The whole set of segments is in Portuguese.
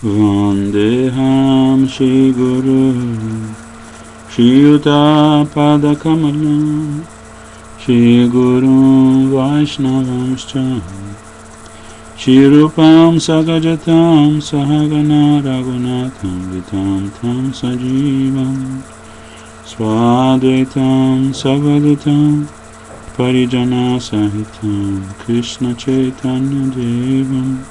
Vandeham Shri Guru Shri Yuta Pada Kamalam Shri Guru Vaishnavamscha Shri Rupam Sagajatam Sahagana Raghunatham Vitam Tam Sajivam Swadvaitam Savadutam Parijana Sahitam Krishna Chaitanya Devam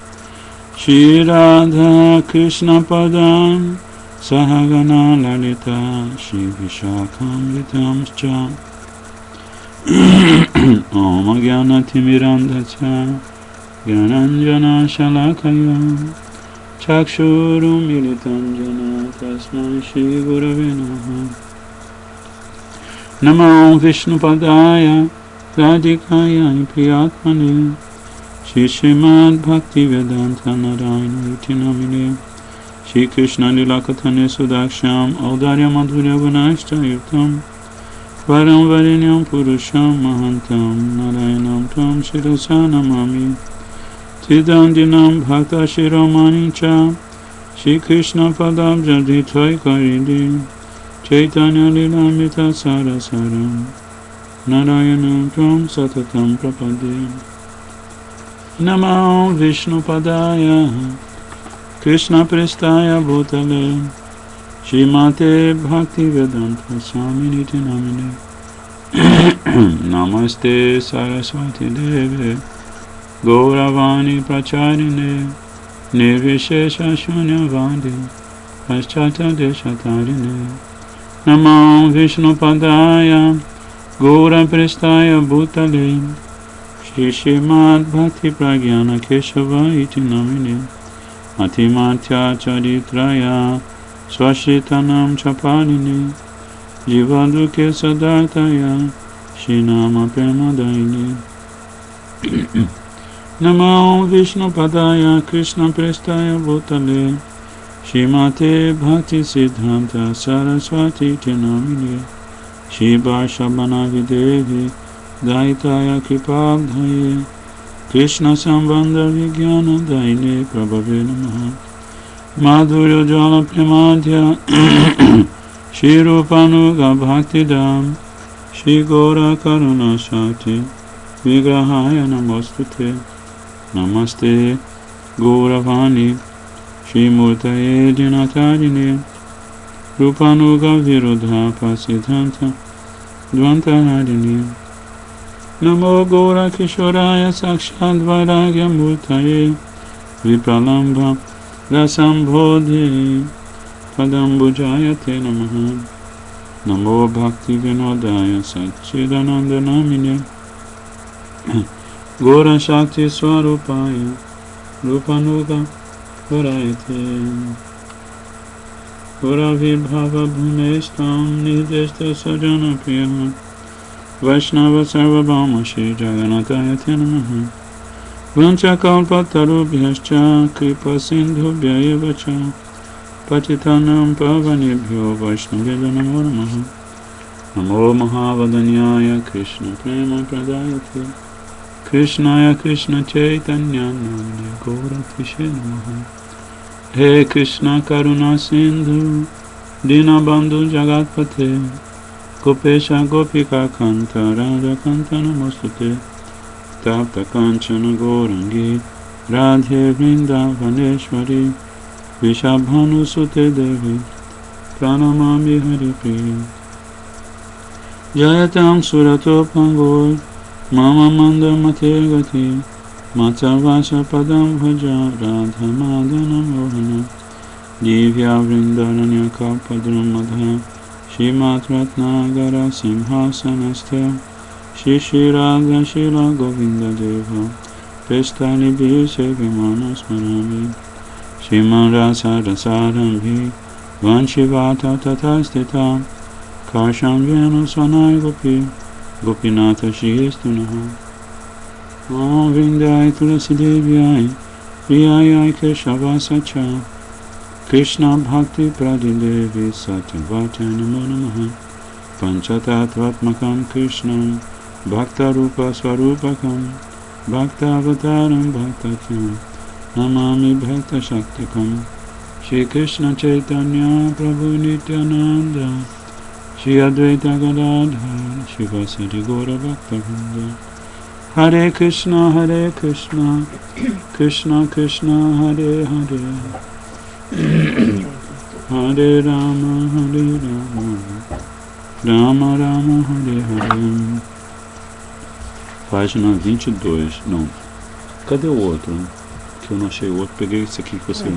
Shri Radha Krishna Padam Sahagana Lalita Shri Vishakam Vitamscha Om Jnana Timirandhacha Gyananjana Shalakaya Chakshurum Militanjana Tasmai Shri Gurave Namaha Namo Vishnu Padaya Radhikaya Priyatmane Shri Srimad Bhakti Vedanta Narayana Iti Namine Shri Krishna Lilakatane Sudaksham Audarya Madhurya Gunashta Yutam Varam Varinyam Purusham Mahantam Narayanam Tam Shirasa Namami Tidandinam Bhakta Shiromani Cha Shri Krishna Padam Jadithai Karidi Chaitanya Lilamita Sarasaram Narayanam Tam Satatam Prapade Namo Vishnu Padaya Krishna Prestaya Bhutale Shrimate Bhakti Vedanta Swaminiti Namine Namaste Saraswati Deve Gauravani Pracharine Nirvishesha Shunyavadi Paschata Deshatarine Namo Vishnu Padaya Gaura Prestaya Bhutale Shri Srimad Bhakti Pragyana Keshava Iti Namine Atimatya Charitraya Swashitanam Chapanine Jivaduke Sadataya Shinama Premadaine Namo Vishnu Padaya Krishna Prestaya Bhutale Shrimate Bhakti Siddhanta Saraswati Tinamine Shiva Shabana Videvi Daitaya Kripabdhaye Krishna Sambandha Vijnana Daine Prabhave Namaha Madhurya Jala Premadhya Shri Rupanuga Bhaktidam Shri Gora Karuna Shakti Vigrahaya Namostute Namaste Gauravani Shri Murtaye Jinatarine Rupanuga Virodha Pasidhanta Dvantaharini Namo Gaura Kishoraya Sakshad Vairagya Murtaye Vipralambha Rasambodhi Padambujayate Namaha Namo Bhakti Vinodaya Satchidananda Namine Gaura Shakti Swarupaya Rupanuga Gaurayate Gaura Vibhava Bhumeshtam Nideshta Sajana Priya Vaishnava Sarvabhauma Shri Jagannatayate Namaha Vancha Kalpatarubhyascha Kripa Sindhubhya eva cha Patitanam Pavanebhyo Vaishnavya Namo Namaha Namo Mahavadanyaya Krishna Prema Pradayate Krishnaya Krishna Chaitanya Namne Gaura Tishe Namaha He Krishna Karuna Sindhu Dinabandhu Jagatpate Gopesha Gopika Kanta Radha Kanta Namostute Tapta Kanchana Gaurangi Radhe Vrindavaneshwari Vishabhanu Sute Devi Pranamami Hari Priya Jayatam Surato Pangor Mama Manda Matergati Matsavasa Padam Bhaja Radha Madana Mohana Divya Vrindaranya Kapadram Madha Shrimat Ratnagara Simhasanastha Shri Shri Radha Shila Govinda Deva Prestani Bhise Vimana Smarami Shriman Rasa Rasarambi Vanshivata Tatastita Karsham Vyenu Svanai Gopi Gopinatha Shri Istunaha Om Vindai Tulasi Devyai Priyayai Keshavasa Krishna Bhakti Pradidevi Satyavati Namo Namaha Panchatattvatmakam Krishnam Bhakta Rupa Swarupakam Bhakta Avataram Bhaktatyam Namami Bhakta Shaktikam Shri Krishna Chaitanya Prabhu Nityananda Shri Advaita Gadadhar Shivasati Gaura Bhakta-vrinda. Hare Krishna, Krishna Krishna, Hare Hare, Hare Rama, Rama Rama, Hare Hare. Página 22. Não. Cadê o outro? Que eu não achei o outro. Peguei esse aqui que você...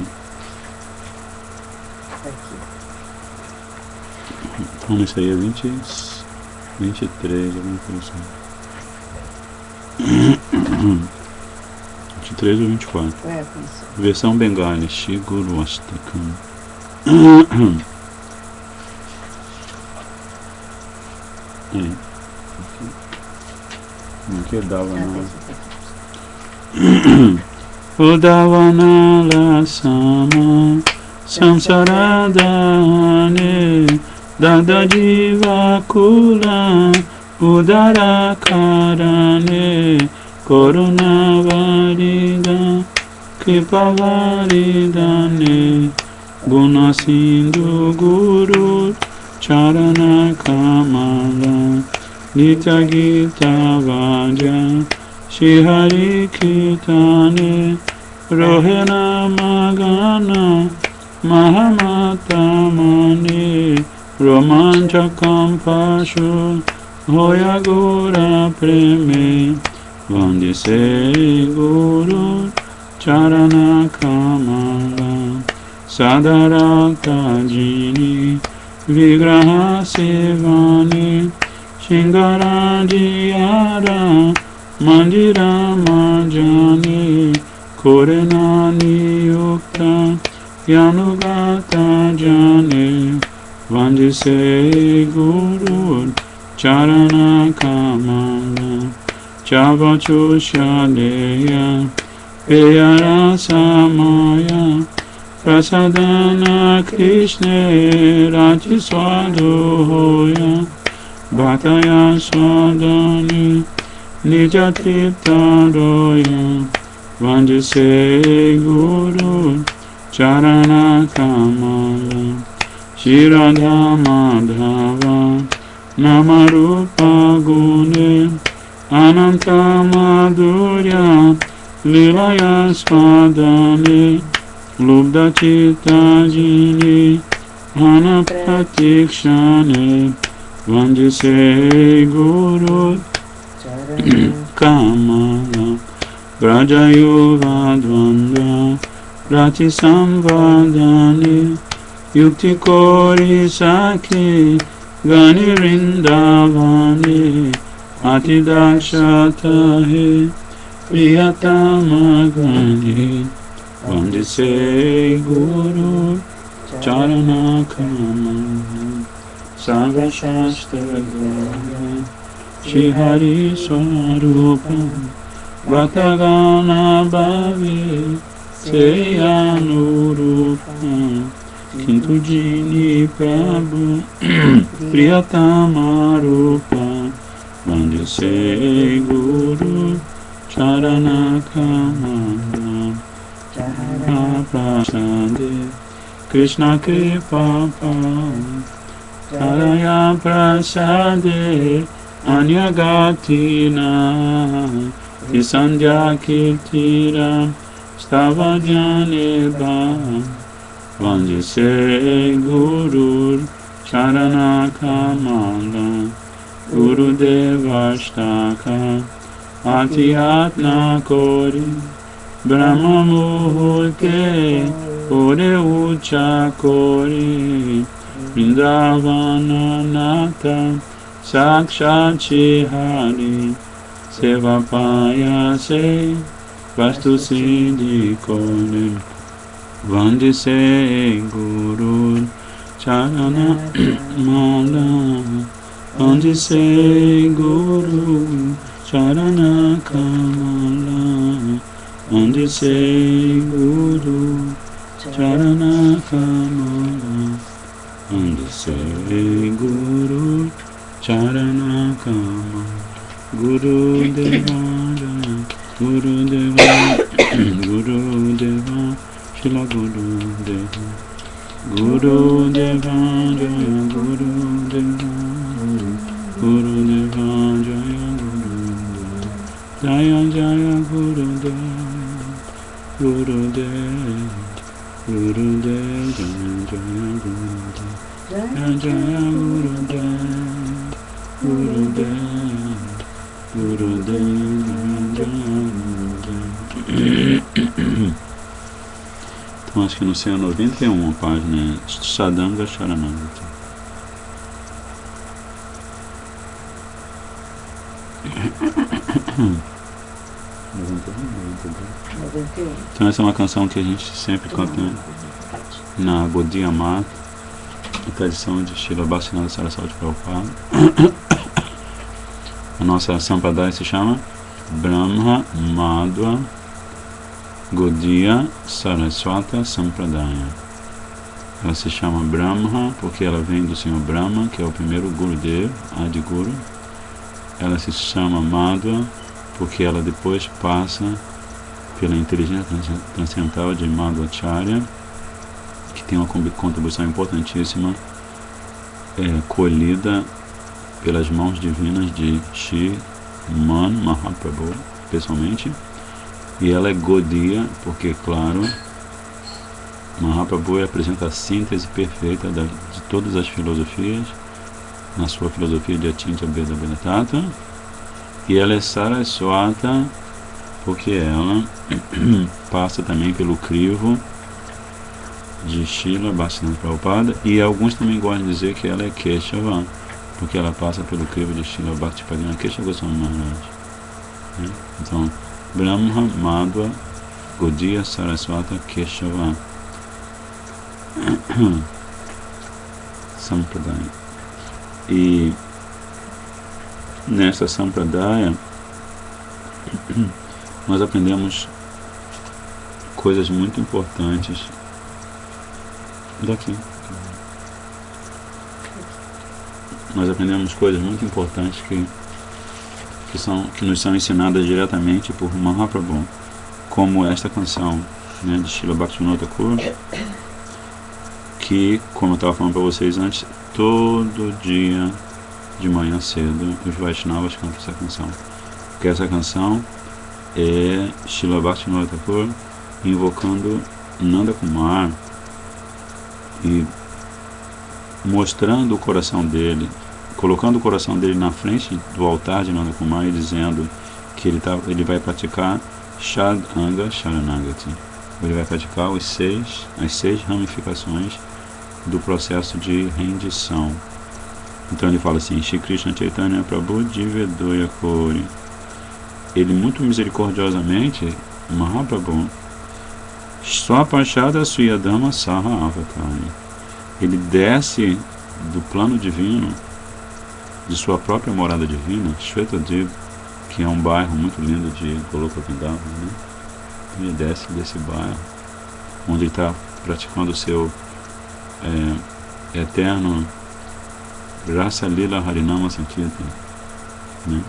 Então, isso aí é 23, alguma coisa assim. 23 ou 24. Versão Bengali, Shri Guru Astakam. Aqui é Davana. Udavana Lasama Samsaradane Dadajiva Kula Udara Karane Koruna Varida Kripa Varidane Guna Sindhu Guru Charana Kamala Nitya Gita Vaja Shri Hari Kirtane Rohena Magana Mahamatamani Romanchakam Pashu Hoya Gora Preme Vandise Guru Charana Kamala Sadarata Jini Vigraha Sevani Shingaradiyara Mandira Majani Korenani Yukta Yanugata Jane Vandise Guru Charana Kamala Chavachu Shaleya Peyara Samaya Prasadana Krishna Raji Swadoya Bhataya Swadani Nijatripta Roya Vandise Guru Charana Kamala Shiradha Madhava Namarupa Gune Ananta Madhurya Lilaya Swadane Lubda Chitta Jini Hana Pratikshane Vandise Guru Kamala Brajayuva Dvanda Rati Samvadani Yukti Kori Saki Gani Rindavani Ati Dakshatahe Priyatama Gani Vandise Guru Charana Kamala Sangha Shastra Gora Shri Hari Swarupa Vatagana Bhavi Seyanurupa Kintu Jini Prabhu Priyatama Rupa Vandise Guru Charana Kamala Prasade Krishna Kripa Taraya Prasade Anyagatina Tisandhya Kirtira Stavadyaneba Vandise Guru Charana Kamala Guru Devashtaka Atiatna Kori Brahma Muhurke Ore Ucha Kori Vrindavana Nata Sakshat Shri Seva Payase Vastu Siddhi Kone Vandise Guru Charana Mala Vandise Guru Charana Kamala Vandise Guru Charana Kamala Vandise Guru Charana Kamala Guru Deva Guru Deva Guru Deva Shila Guru Deva, Guru Deva Jaya Guru Deva, Guru Deva Jaya Guru Deva, Jaya Jaya Guru Deva, Guru Deva, Guru Deva Jaya Guru Deva, Jaya Jaya Guru Deva, Guru Deva, Guru Deva Jaya Guru Deva. Então acho que no 191 a página é Sadanga Sharanagati. Então essa é uma canção que a gente sempre canta, né? Na Gaudiya Mata, a tradição de Srila Bhaktivinoda Saraswati Prabhupada. A nossa Sampradaya se chama Brahma Madhva Gaudiya Saraswata Sampradaya. Ela se chama Brahma porque ela vem do Senhor Brahma, que é o primeiro Gurudev, Adi Guru. Ela se chama Madhva porque ela depois passa pela inteligência transcendental de Madhvacharya, que tem uma contribuição importantíssima, colhida pelas mãos divinas de Sriman Mahaprabhu, pessoalmente. E ela é Gaudiya porque, claro, Mahaprabhu apresenta a síntese perfeita de todas as filosofias, na sua filosofia de Achintya Bheda Bheda. E ela é Saraswata porque ela passa também pelo crivo de Srila Bhaktivinoda Prabhupada, e alguns também gostam de dizer que ela é Keshava, porque ela passa pelo crivo de Srila Bhaktivedanta Keshava Goswami Maharaj. Então, Brahma Madhva Gaudiya Saraswata Keshava Sampradaya. E nessa Sampradaya nós aprendemos coisas muito importantes daqui. Nós aprendemos coisas muito importantes que nos são ensinadas diretamente por Mahaprabhu, como esta canção, né, de Srila Bhaktivinoda Thakur, que, como eu estava falando para vocês antes, todo dia de manhã cedo os Vaishnavas cantam essa canção, porque essa canção é Srila Bhaktivinoda Thakur invocando Nanda Kumar e mostrando o coração dele, colocando o coração dele na frente do altar de Nanda Kumar e dizendo que ele vai praticar Shad Anga Sharanagati. Ele vai praticar as seis ramificações do processo de rendição. Então ele fala assim: Shri Krishna Chaitanya Prabhu Divedoya Kori. Ele muito misericordiosamente, Mahaprabhu, Swapashada Suyadama Saha Avatari. Ele desce do plano divino, de sua própria morada divina, Shvetadip, que é um bairro muito lindo de Goloka Vrindavan, né? Ele desce desse bairro, onde ele está praticando o seu eterno Rasa Lila Harinama Sankirtan, né?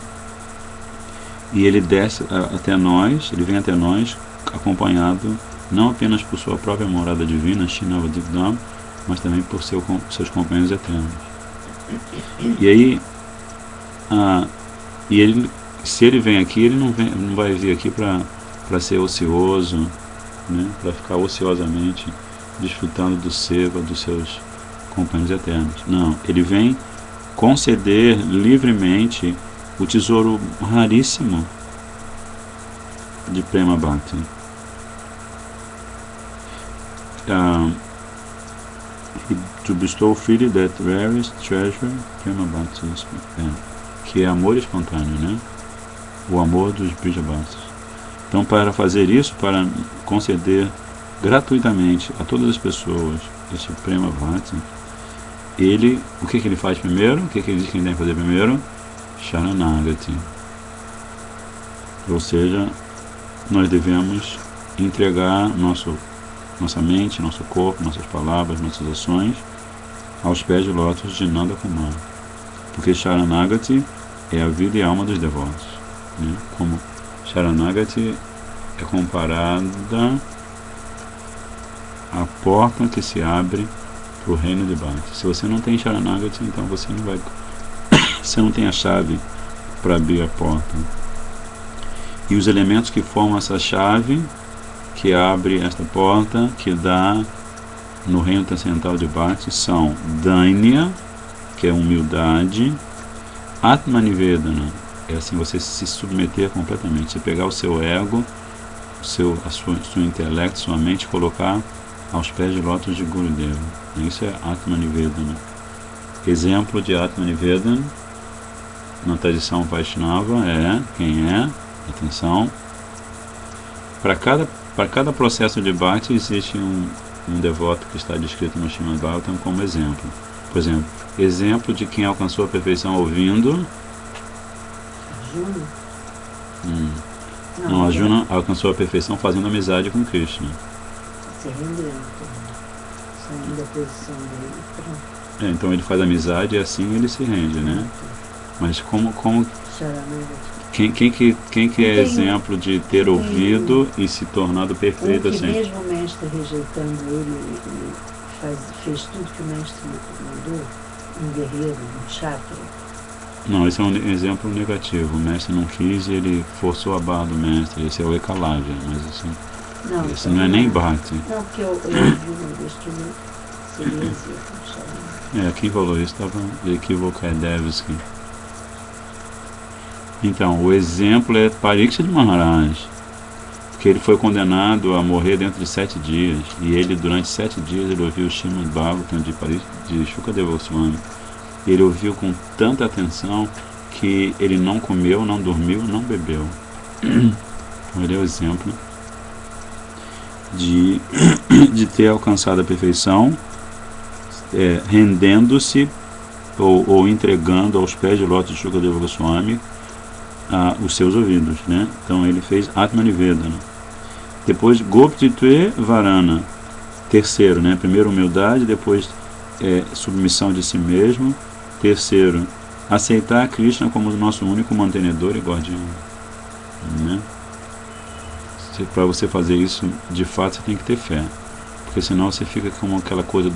E ele desce até nós, ele vem até nós acompanhado não apenas por sua própria morada divina, Shinavadikdam, mas também por seus companheiros eternos. E aí, se ele vem aqui, ele não vai vir aqui para ser ocioso, né? Para ficar ociosamente desfrutando do seva dos seus companheiros eternos. Não, ele vem conceder livremente o tesouro raríssimo de Prema Bhakti. To bestow freely that rarest treasure, Prema Bhakti, que é amor espontâneo, né? O amor dos Brijabhasis. Então, para fazer isso, para conceder gratuitamente a todas as pessoas esse Prema Bhakti, o que ele faz primeiro? O que ele diz que ele tem que fazer primeiro? Sharanagati. Ou seja, nós devemos entregar nossa mente, nosso corpo, nossas palavras, nossas ações aos pés de lótus de Nanda Kumar. Porque Sharanagati é a vida e a alma dos devotos, né? Como Sharanagati é comparada a porta que se abre para o reino de Bhakti. Se você não tem Sharanagati, então você não vai, você não tem a chave para abrir a porta. E os elementos que formam essa chave que abre esta porta, que dá no reino transcendental de Bhakti, são Dainya, que é humildade, Atmanivedana, é assim você se submeter completamente, você pegar o seu ego, seu intelecto, sua mente, colocar aos pés de lótus de Gurudeva. Isso é Atmanivedana. Exemplo de Atmanivedana na tradição Vaishnava é, quem é? Atenção. Para cada processo de Bhakti existe um devoto que está descrito no Srimad Bhagavatam como exemplo. Por exemplo, exemplo de quem alcançou a perfeição ouvindo. Arjuna? Não, Arjuna alcançou a perfeição fazendo amizade com Krishna. Se rendendo, saindo da posição dele, pronto. Então ele faz amizade e assim ele se rende, né? Mas como quem que é exemplo de ter ouvido e se tornado perfeito que assim? Mesmo o mestre rejeitando ele fez tudo que o mestre mandou, um guerreiro, um kshatriya. Não, esse é um exemplo negativo. O mestre não quis e ele forçou a barra do mestre. Esse é o Ekalavya, mas assim, esse não é nem Bhakti. Não, porque eu ouvi uma vez que ele seria exemplo. Quem falou isso estava equivocado, é Devsky. Então, o exemplo é Parikshit Maharaj, que ele foi condenado a morrer dentro de 7 dias, e ele, durante 7 dias, ele ouviu o Srimad Bhagavatam de Shukadeva Goswami. Ele ouviu com tanta atenção que ele não comeu, não dormiu, não bebeu. Ele é o exemplo de ter alcançado a perfeição, rendendo-se ou entregando aos pés de lótus de Shukadeva Goswami os seus ouvidos, né? Então ele fez Atmanivedana. Depois Goptitve Varana, terceiro, né? Primeiro humildade, depois submissão de si mesmo. Terceiro, aceitar Krishna como o nosso único mantenedor e guardião, né? Para você fazer isso, de fato, você tem que ter fé, porque senão você fica como aquela coisa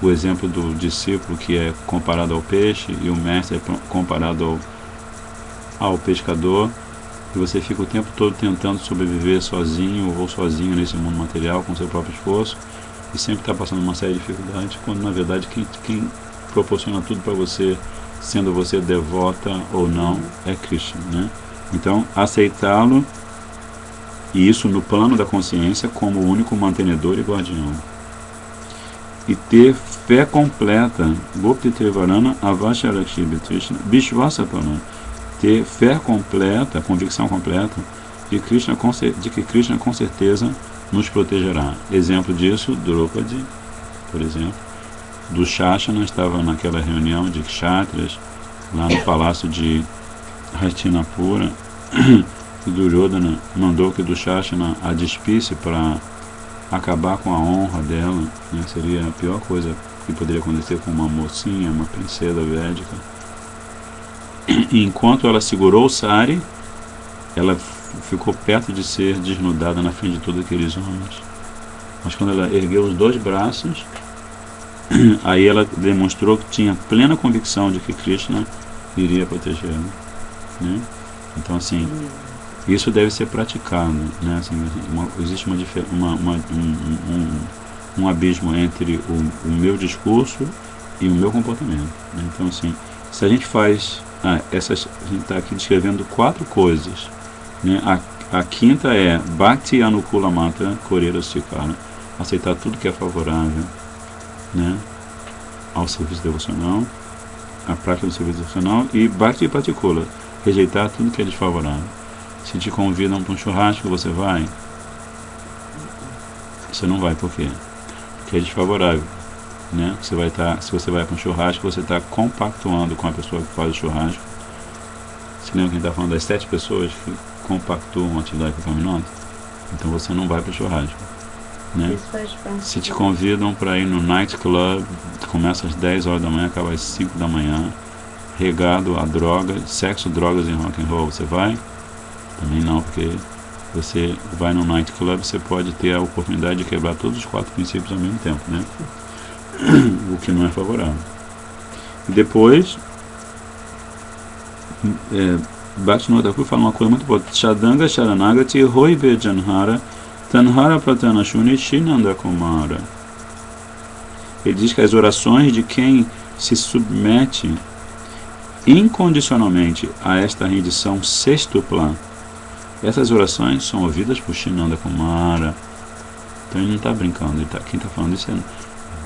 o exemplo do discípulo que é comparado ao peixe e o mestre é comparado ao pescador, e você fica o tempo todo tentando sobreviver sozinho ou sozinho nesse mundo material com seu próprio esforço e sempre está passando uma série de dificuldades, quando na verdade quem proporciona tudo para você, sendo você devota ou não, é Krishna, né? Então, aceitá-lo, e isso no plano da consciência, como o único mantenedor e guardião. E ter fé completa, Goptitevarana Avasharakshibhi Krishna Vishvasapana, ter fé completa, convicção completa de que Krishna com certeza nos protegerá. Exemplo disso, Draupadi, por exemplo, do Shashana, estava naquela reunião de kshatriyas lá no palácio de Hastinapura, e Duryodhana mandou que do Shashana a despisse para acabar com a honra dela, né? Seria a pior coisa que poderia acontecer com uma mocinha, uma princesa védica. E enquanto ela segurou o sari, ela ficou perto de ser desnudada na frente de todos aqueles homens. Mas quando ela ergueu os 2 braços, aí ela demonstrou que tinha plena convicção de que Krishna iria protegê-la, né? Então, assim, isso deve ser praticado, né? Assim, existe um abismo entre o meu discurso e o meu comportamento, né? Então, assim, se a gente faz a gente está aqui descrevendo 4 coisas, né? A quinta é Bhakti Anukula Matra Korera Sikara, aceitar tudo que é favorável, né, ao serviço devocional, a prática do serviço devocional, e Bhakti Patikula, rejeitar tudo que é desfavorável. Se te convidam para um churrasco, você vai? Você não vai, por quê? Porque é desfavorável, né? Se você vai para um churrasco, você está compactuando com a pessoa que faz o churrasco. Você lembra que a gente está falando das 7 pessoas que compactuam a atividade pecaminosa? Então você não vai para o churrasco, né? Se te convidam para ir no night club, começa às 10 horas da manhã, acaba às 5 da manhã, regado a droga, sexo, drogas e rock and roll, você vai? Também não, porque Você vai no nightclub, você pode ter a oportunidade de quebrar todos os 4 princípios ao mesmo tempo, né? O que não é favorável. Depois, Bhaktivinoda Thakur fala uma coisa muito boa. Chadanga Sharanagati Hoive Janhara Tanhara Pratana Shuni Shinanda Kumara. Ele diz que as orações de quem se submete incondicionalmente a esta rendição sextupla, essas orações são ouvidas por Shinanda Kumara. Então ele não está brincando, quem está falando isso é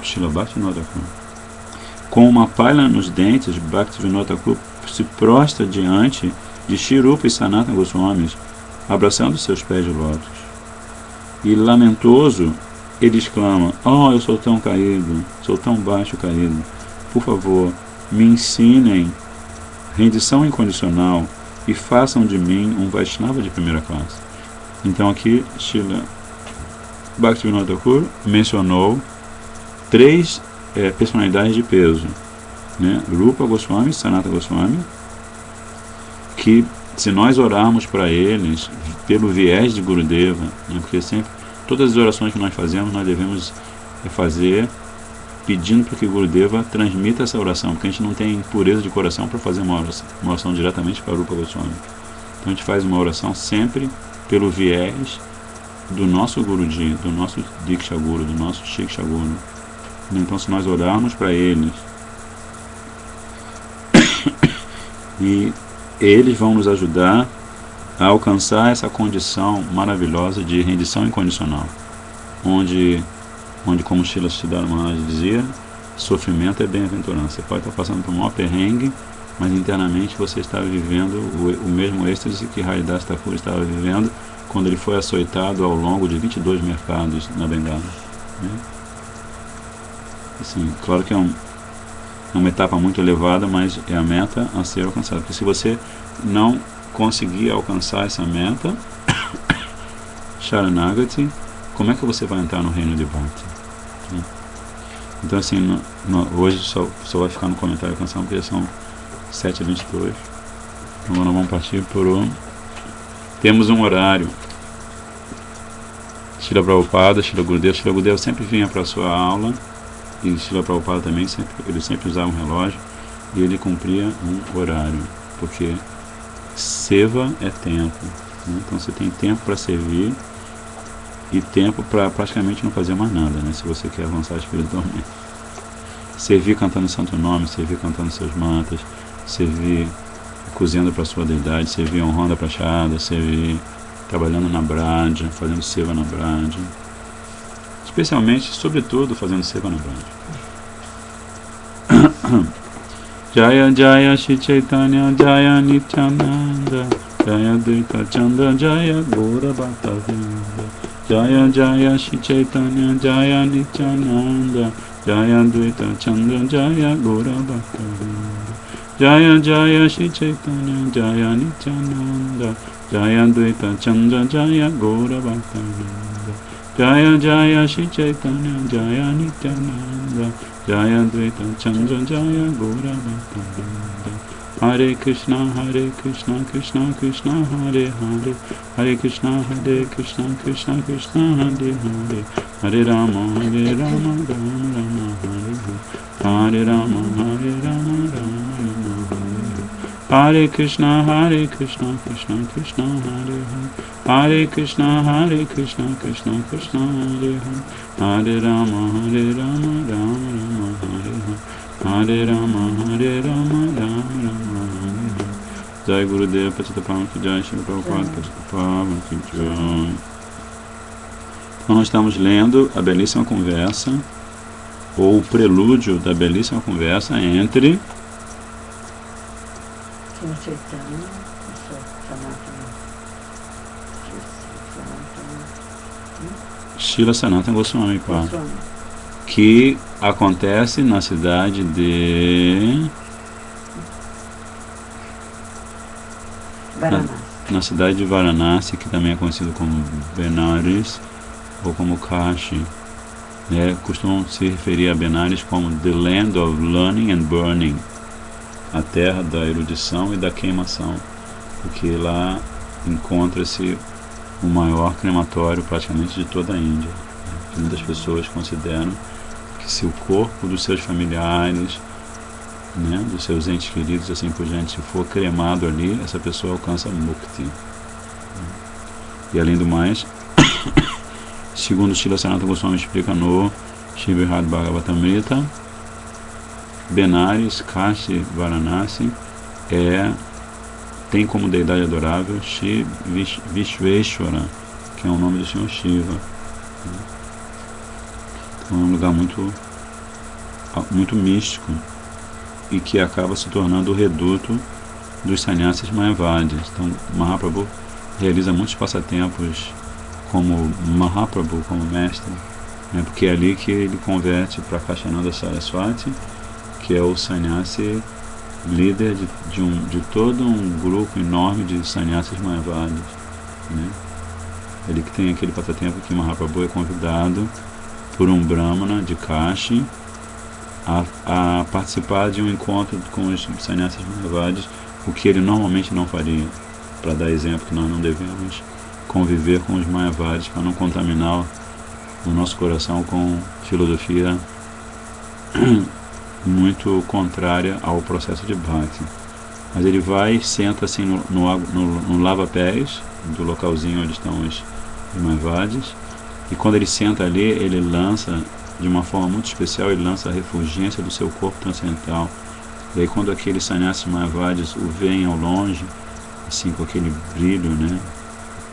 Srila Bhaktivinoda Thakur. Com uma palha nos dentes, Bhaktivinoda Thakur se prostra diante de Shri Rupa e Sanatana Goswamis, abraçando seus pés de lótus. E lamentoso, ele exclama: "Oh, eu sou tão caído, sou tão baixo caído. Por favor, me ensinem rendição incondicional e façam de mim um Vaishnava de primeira classe." Então aqui, Srila Bhaktivinoda Thakur mencionou 3 personalidades de peso, né? Rupa Goswami, Sanatana Goswami, que se nós orarmos para eles pelo viés de Gurudeva, né? Porque sempre, todas as orações que nós fazemos, nós devemos fazer pedindo para que Gurudeva transmita essa oração, porque a gente não tem pureza de coração para fazer uma oração diretamente para Rupa Goswami. Então a gente faz uma oração sempre pelo viés do nosso Guruji, do nosso Diksha Guru, do nosso Shiksha Guru. Então, se nós orarmos para eles e eles vão nos ajudar a alcançar essa condição maravilhosa de rendição incondicional, onde como Srila Siddhartha Maharaj dizia, sofrimento é bem-aventurança. Você pode estar passando por um maior perrengue, mas internamente você está vivendo o mesmo êxtase que Haridas Thakur estava vivendo quando ele foi açoitado ao longo de 22 mercados na Bengala, né? Assim, claro que é uma etapa muito elevada, mas é a meta a ser alcançada. Porque se você não conseguir alcançar essa meta, Sharanagati, como é que você vai entrar no reino de Bhakti? Então, assim, hoje só vai ficar no comentário da canção, porque são 7h22. Então, agora vamos partir por Temos um horário. Srila Prabhupada, Srila Gurudeva sempre vinha para a sua aula. E Srila Prabhupada também, ele sempre usava um relógio e ele cumpria um horário, porque seva é tempo, né? Então você tem tempo para servir e tempo para praticamente não fazer mais nada, né? Se você quer avançar espiritualmente. Servir cantando o Santo Nome, servir cantando seus mantras, servir cozinhando para a sua deidade, servir honrando a prachada, servir trabalhando na Braja, fazendo seva na Braja. Especialmente, sobretudo, fazendo seva na Braja. Jaya Jaya Shri Chaitanya Jaya Nityananda Jaya Dvaita Chanda Jaya Gaura Bhakta Vrinda Jaya Jaya Shri Chaitanya Jaya Nityananda Jaya Dvaita Chanda Jaya Gaura Bhakta Vrinda Jaya Jaya Shri Chaitanya Jaya Nityananda Jaya Dvaita Chanda Jaya Gaura Bhakta Vrinda Jaya Jaya Shri Chaitanya Jaya Nityananda Jaya Dvaita Chandra Jaya Gaura Bhakta Vrinda Hare Krishna Krishna Krishna Hare Hare Hare Krishna Krishna Krishna Hare Hare Hare Rama Rama Rama Hare Hare Rama Rama Hare Hare Krishna Krishna Krishna Hare Hare Hare Krishna Krishna Krishna Hare Hare Hare Rama Rama Rama Hare Rama Rama Rama Jai Gurudeva Patita Pavan Ki Jai, Shri Prabhupada Patita Pavan Ki Jai. Então nós estamos lendo a belíssima conversa, ou o prelúdio da belíssima conversa entre Srila Sanatana Goswami, que acontece na cidade de Varanasi. Na cidade de Varanasi, que também é conhecido como Benares ou como Kashi, né? Costumam se referir a Benares como The Land of Learning and Burning, a terra da erudição e da queimação, porque lá encontra-se o maior crematório praticamente de toda a Índia. Muitas pessoas consideram que se o corpo dos seus familiares, né, dos seus entes queridos, assim por diante, se for cremado ali, essa pessoa alcança Mukti. E além do mais, segundo Srila Sanatana Goswami explica no Srimad Bhagavatamrita, Benares, Kashi, Varanasi tem como deidade adorável Shri Vishveshwara, que é o nome do Senhor Shiva. Então é um lugar muito místico e que acaba se tornando o reduto dos sannyasis mayavadis. Então Mahaprabhu realiza muitos passatempos como Mahaprabhu, como mestre, né, porque é ali que ele converte para Kashananda Saraswati, que é o sannyasi líder de todo um grupo enorme de sannyasis mayavadis, né? Ele que tem aquele passatempo que Mahaprabhu é convidado por um brahmana de Kashi a participar de um encontro com os sannyasis mayavadis, o que ele normalmente não faria, para dar exemplo que nós não devemos conviver com os mayavadis para não contaminar o nosso coração com filosofia muito contrária ao processo de bhakti. Mas ele vai, senta assim no lava-pés do localzinho onde estão os mayavadis, e quando ele senta ali, ele lança de uma forma muito especial, ele lança a refulgência do seu corpo transcendental. E aí quando aqueles sannyasis mayavadis o veem ao longe, assim com aquele brilho, né,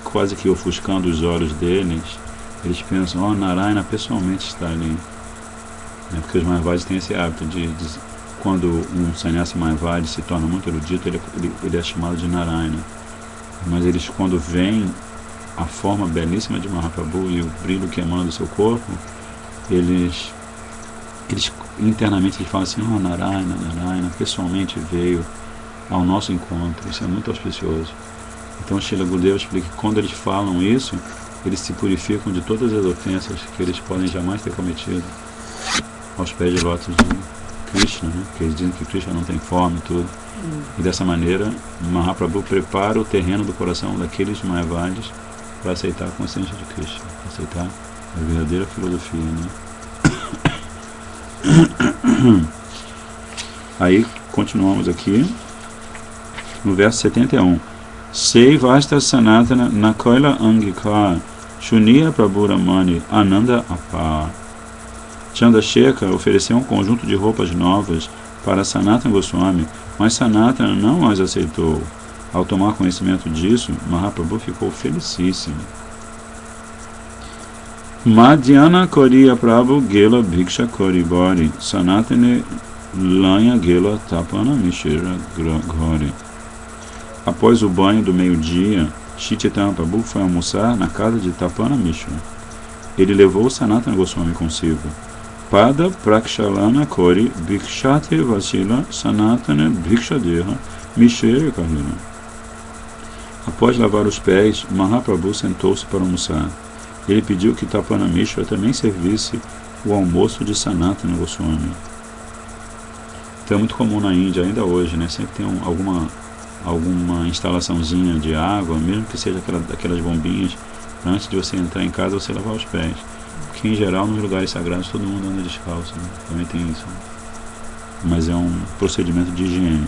quase que ofuscando os olhos deles, eles pensam, Narayana pessoalmente está ali. Porque os mayavadis têm esse hábito de quando um sannyasi mayavadi se torna muito erudito, ele é chamado de Narayana. Mas eles, quando veem a forma belíssima de Mahaprabhu e o brilho que emana do seu corpo, eles internamente eles falam assim, Narayana pessoalmente veio ao nosso encontro. Isso é muito auspicioso. Então Srila Gurudeva explica que quando eles falam isso, eles se purificam de todas as ofensas que eles podem jamais ter cometido aos pés de lótus de Krishna, né? Porque eles dizem que Krishna não tem forma e tudo. E dessa maneira, Mahaprabhu prepara o terreno do coração daqueles mayavadis para aceitar a consciência de Krishna, para aceitar a verdadeira filosofia, né? Aí continuamos aqui no verso 71. Sei vasta sanatana nakoila angikar shuniya prabhuramani ananda apar. Chandrasekhar ofereceu um conjunto de roupas novas para Sanatana Goswami, mas Sanatana não as aceitou. Ao tomar conhecimento disso, Mahaprabhu ficou felicíssimo. Madhyana Koriya Prabhu Gela Bhiksha Koribori Sanatane Lanya Gela Tapana Mishra Gori. Após o banho do meio-dia, Chaitanya Prabhu foi almoçar na casa de Tapana Mishra. Ele levou Sanatana Goswami consigo. Pada Prakshalana Kori Bhikshate Vasila Sanatana Bhikshadeha Mishra Kahina. Após lavar os pés, Mahaprabhu sentou-se para almoçar. Ele pediu que Tapana Mishra também servisse o almoço de Sanatana Goswami. Então é muito comum na Índia, ainda hoje, né? Sempre tem alguma instalaçãozinha de água, mesmo que seja aquelas bombinhas, antes de você entrar em casa, você lavar os pés. Porque em geral, nos lugares sagrados, todo mundo anda descalço, né? Também tem isso. Né? Mas é um procedimento de higiene.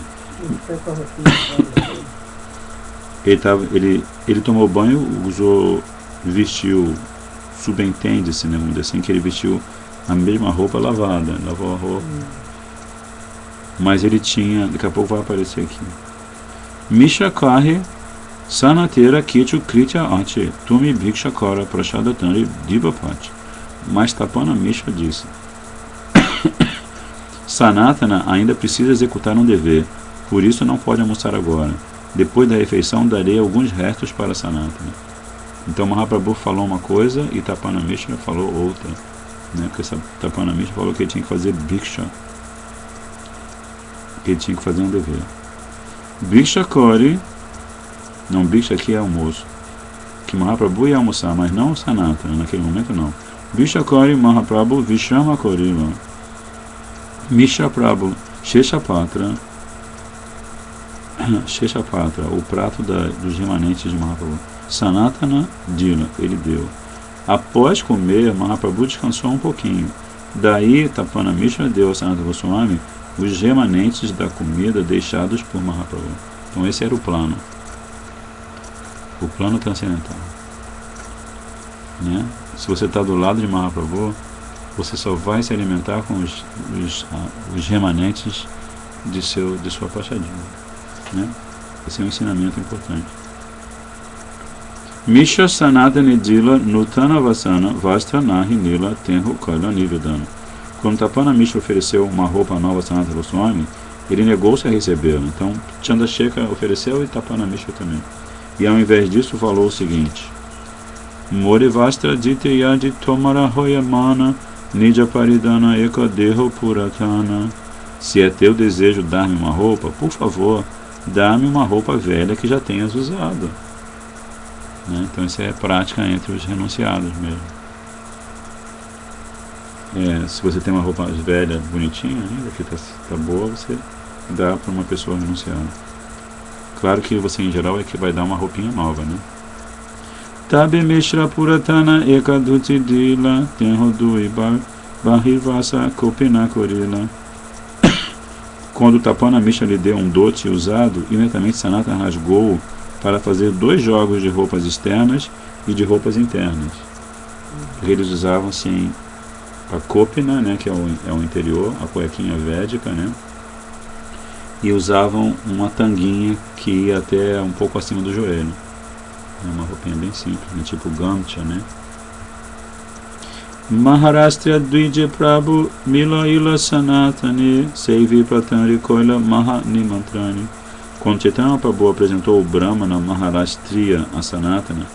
Ele tomou banho, vestiu, subentende-se, né, assim, que ele vestiu a mesma roupa lavada, lavou a roupa. Mas ele tinha, daqui a pouco vai aparecer aqui. Mishra Kahe Sanatera Kichu Kritya Ante Tumi Bhikshakara Prashadatani Dibapati. Mas Tapana Mishra disse: Sanatana ainda precisa executar um dever, por isso não pode almoçar agora. Depois da refeição darei alguns restos para Sanatana. Então Mahaprabhu falou uma coisa e Tapana Mishra falou outra, né? Porque Tapana Mishra falou que ele tinha que fazer Bhiksha, que ele tinha que fazer um dever. Bhiksha Kori, não, Bhiksha aqui é almoço, que Mahaprabhu ia almoçar, mas não Sanatana, naquele momento não. Bhiksha Kori Mahaprabhu Vishrama Koriva. Mishra Prabhu Sheshapatra, o prato dos remanentes de Mahaprabhu. Sanatana Dila, ele deu. Após comer, Mahaprabhu descansou um pouquinho. Daí, Tapana Mishra deu a Sanatana Goswami os remanentes da comida deixados por Mahaprabhu. Então esse era o plano transcendental, né? Se você está do lado de Mahaprabhu, você só vai se alimentar com os remanentes de sua pachadinha, né? Esse é um ensinamento importante. Mishra Sanatana Dila Nutana Vasana Vastra Nahi Nila Tenho Kala Nivedana. Quando Tapana Mishra ofereceu uma roupa nova a Sanatana Goswami, ele negou-se a recebê-la. Então Chandrasekhara ofereceu e Tapana Mishra também. E ao invés disso falou o seguinte: More Vastra Diteyadi Tomara Hoyamana Nija Paridana Eka Deho Puratana. Se é teu desejo dar-me uma roupa, por favor, dá-me uma roupa velha que já tenhas usado. Né? Então isso é prática entre os renunciados mesmo. Se você tem uma roupa velha, bonitinha ainda, que está boa, você dá para uma pessoa renunciada. Claro que você em geral é que vai dar uma roupinha nova, né? Tabe Mishra Puratana Ekaduti Dila Tenrodui Bahivasa Kopina Korila. Quando Tapana Mishra lhe deu um dote usado, imediatamente Sanatana rasgou para fazer 2 jogos de roupas externas e de roupas internas. Eles usavam assim a Kopina, né, que é o interior, a cuequinha védica, né, e usavam uma tanguinha que ia até um pouco acima do joelho. Uma roupinha bem simples, né, tipo gamcha, né. Maharashtra Dvija Prabhu Mila Ila Sanatani Seivi Pratani Koila Mahanimantrani. Quando Chaitanya Prabhu apresentou o Brahmana Maharashtriya a Sanatana,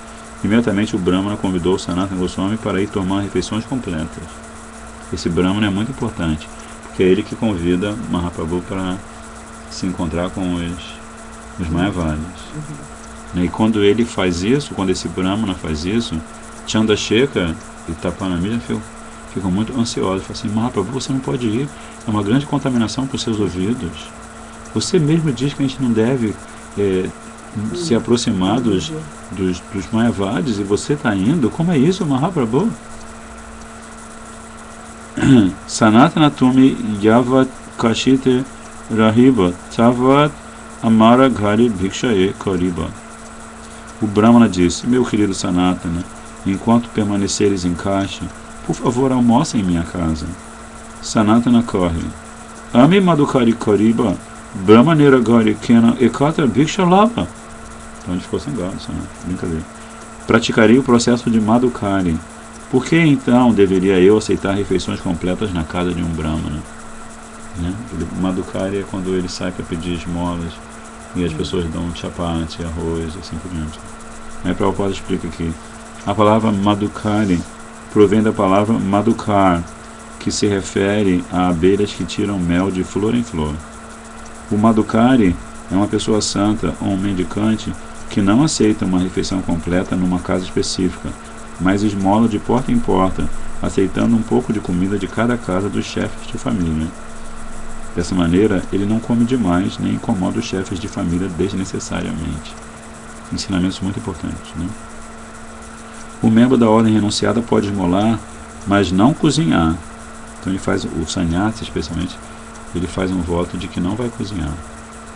imediatamente o Brahmana convidou o Sanatana Goswami para ir tomar refeições completas. Esse Brahmana é muito importante, porque é ele que convida Mahaprabhu para se encontrar com os Mayavadis. E quando ele faz isso, quando esse Brahmana faz isso, Chandrasekhara e Tapana Mishra ficam muito ansiosos. Falam assim: Mahaprabhu, você não pode ir, é uma grande contaminação para os seus ouvidos. Você mesmo diz que a gente não deve se aproximar dos Mayavadis e você está indo? Como é isso, Mahaprabhu? Sanatana Tumi Yavat Kashite Rahiba Tavat Amara Ghari Bhikshaye Kariba. O Brahmana disse: meu querido Sanatana, enquanto permaneceres em caixa, por favor almoça em minha casa. Sanatana corre: Ami Madhukari Kariba Brahmanera Ghari Kena Ekatra Bhiksha Lava. Então ele ficou sem gado, Sanatana. Brincadeira. Praticarei o processo de Madhukari. Por que então deveria eu aceitar refeições completas na casa de um Brahmana? Né? Madhukari é quando ele sai para pedir esmolas e as pessoas dão chapati, arroz, assim por diante. Aí Prabhupada explica aqui: a palavra Madhukari provém da palavra Madhukar, que se refere a abelhas que tiram mel de flor em flor. O Madhukari é uma pessoa santa ou um mendicante que não aceita uma refeição completa numa casa específica, mas esmola de porta em porta, aceitando um pouco de comida de cada casa dos chefes de família. Dessa maneira, ele não come demais nem incomoda os chefes de família desnecessariamente. Ensinamentos muito importantes, né? O membro da ordem renunciada pode esmolar, mas não cozinhar. Então ele faz, o sannyasi especialmente, ele faz um voto de que não vai cozinhar.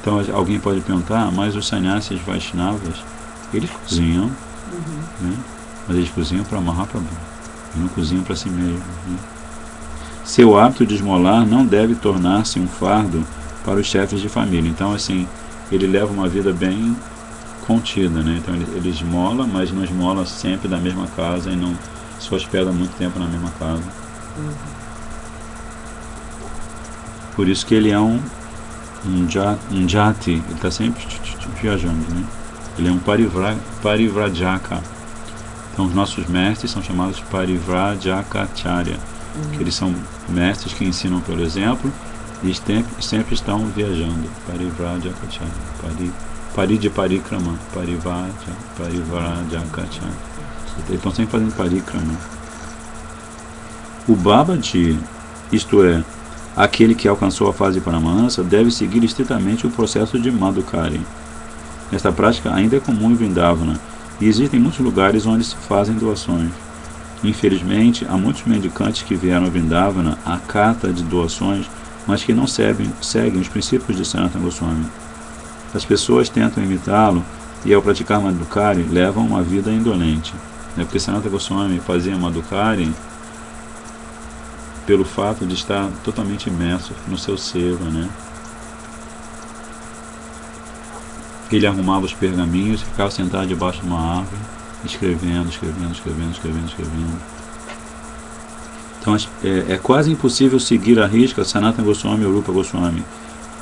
Então alguém pode perguntar: mas os sannyasis Vaishnavas, eles cozinham, né? Mas eles cozinham para Mahaprabhu, eles não cozinham para si mesmos, né? Seu hábito de esmolar não deve tornar-se um fardo para os chefes de família. Então, assim, ele leva uma vida bem contida, né? Então ele esmola, mas não esmola sempre da mesma casa e não se hospeda muito tempo na mesma casa. Por isso que ele é um jati, ele está sempre viajando, né? Ele é um parivrajaka. Então os nossos mestres são chamados parivrajacacharya, que eles são mestres que ensinam pelo exemplo e sempre estão viajando. Parivrajacacharya, pari de parikrama, parivrajacacharya. Eles estão sempre fazendo parikrama. O Babaji, isto é, aquele que alcançou a fase de Paramahansa, deve seguir estritamente o processo de Madhukari. Esta prática ainda é comum em Vrindavana, E existem muitos lugares onde se fazem doações. Infelizmente, há muitos mendicantes que vieram a Vrindavana à cata de doações, mas que não seguem os princípios de Sanatana Goswami. As pessoas tentam imitá-lo e, ao praticar Madhukari, levam uma vida indolente. Porque Sanatana Goswami fazia Madhukari pelo fato de estar totalmente imerso no seu seva, né? Ele arrumava os pergaminhos e ficava sentado debaixo de uma árvore, escrevendo. Então é quase impossível seguir à risca Sanatana Goswami ou Rupa Goswami.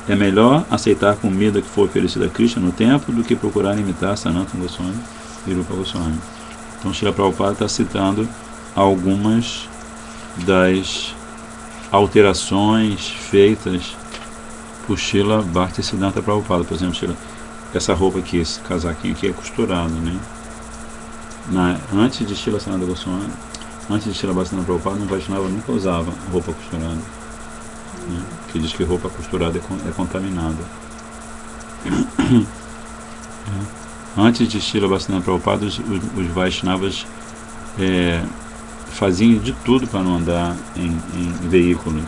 É melhor aceitar comida que for oferecida a Krishna no templo do que procurar imitar Sanatana Goswami e Rupa Goswami. Então Srila Prabhupada está citando algumas das alterações feitas por Srila Bhaktisiddhanta Prabhupada. Por exemplo, essa roupa aqui, esse casaquinho aqui é costurado, né? Antes de Srila Sanatana Goswami, antes de Srila Bhaktisiddhanta Prabhupada, um Vaishnava nunca usava roupa costurada, né? Que diz que roupa costurada é contaminada. Antes de Srila Bhaktisiddhanta Prabhupada, os Vaishnavas faziam de tudo para não andar em veículos,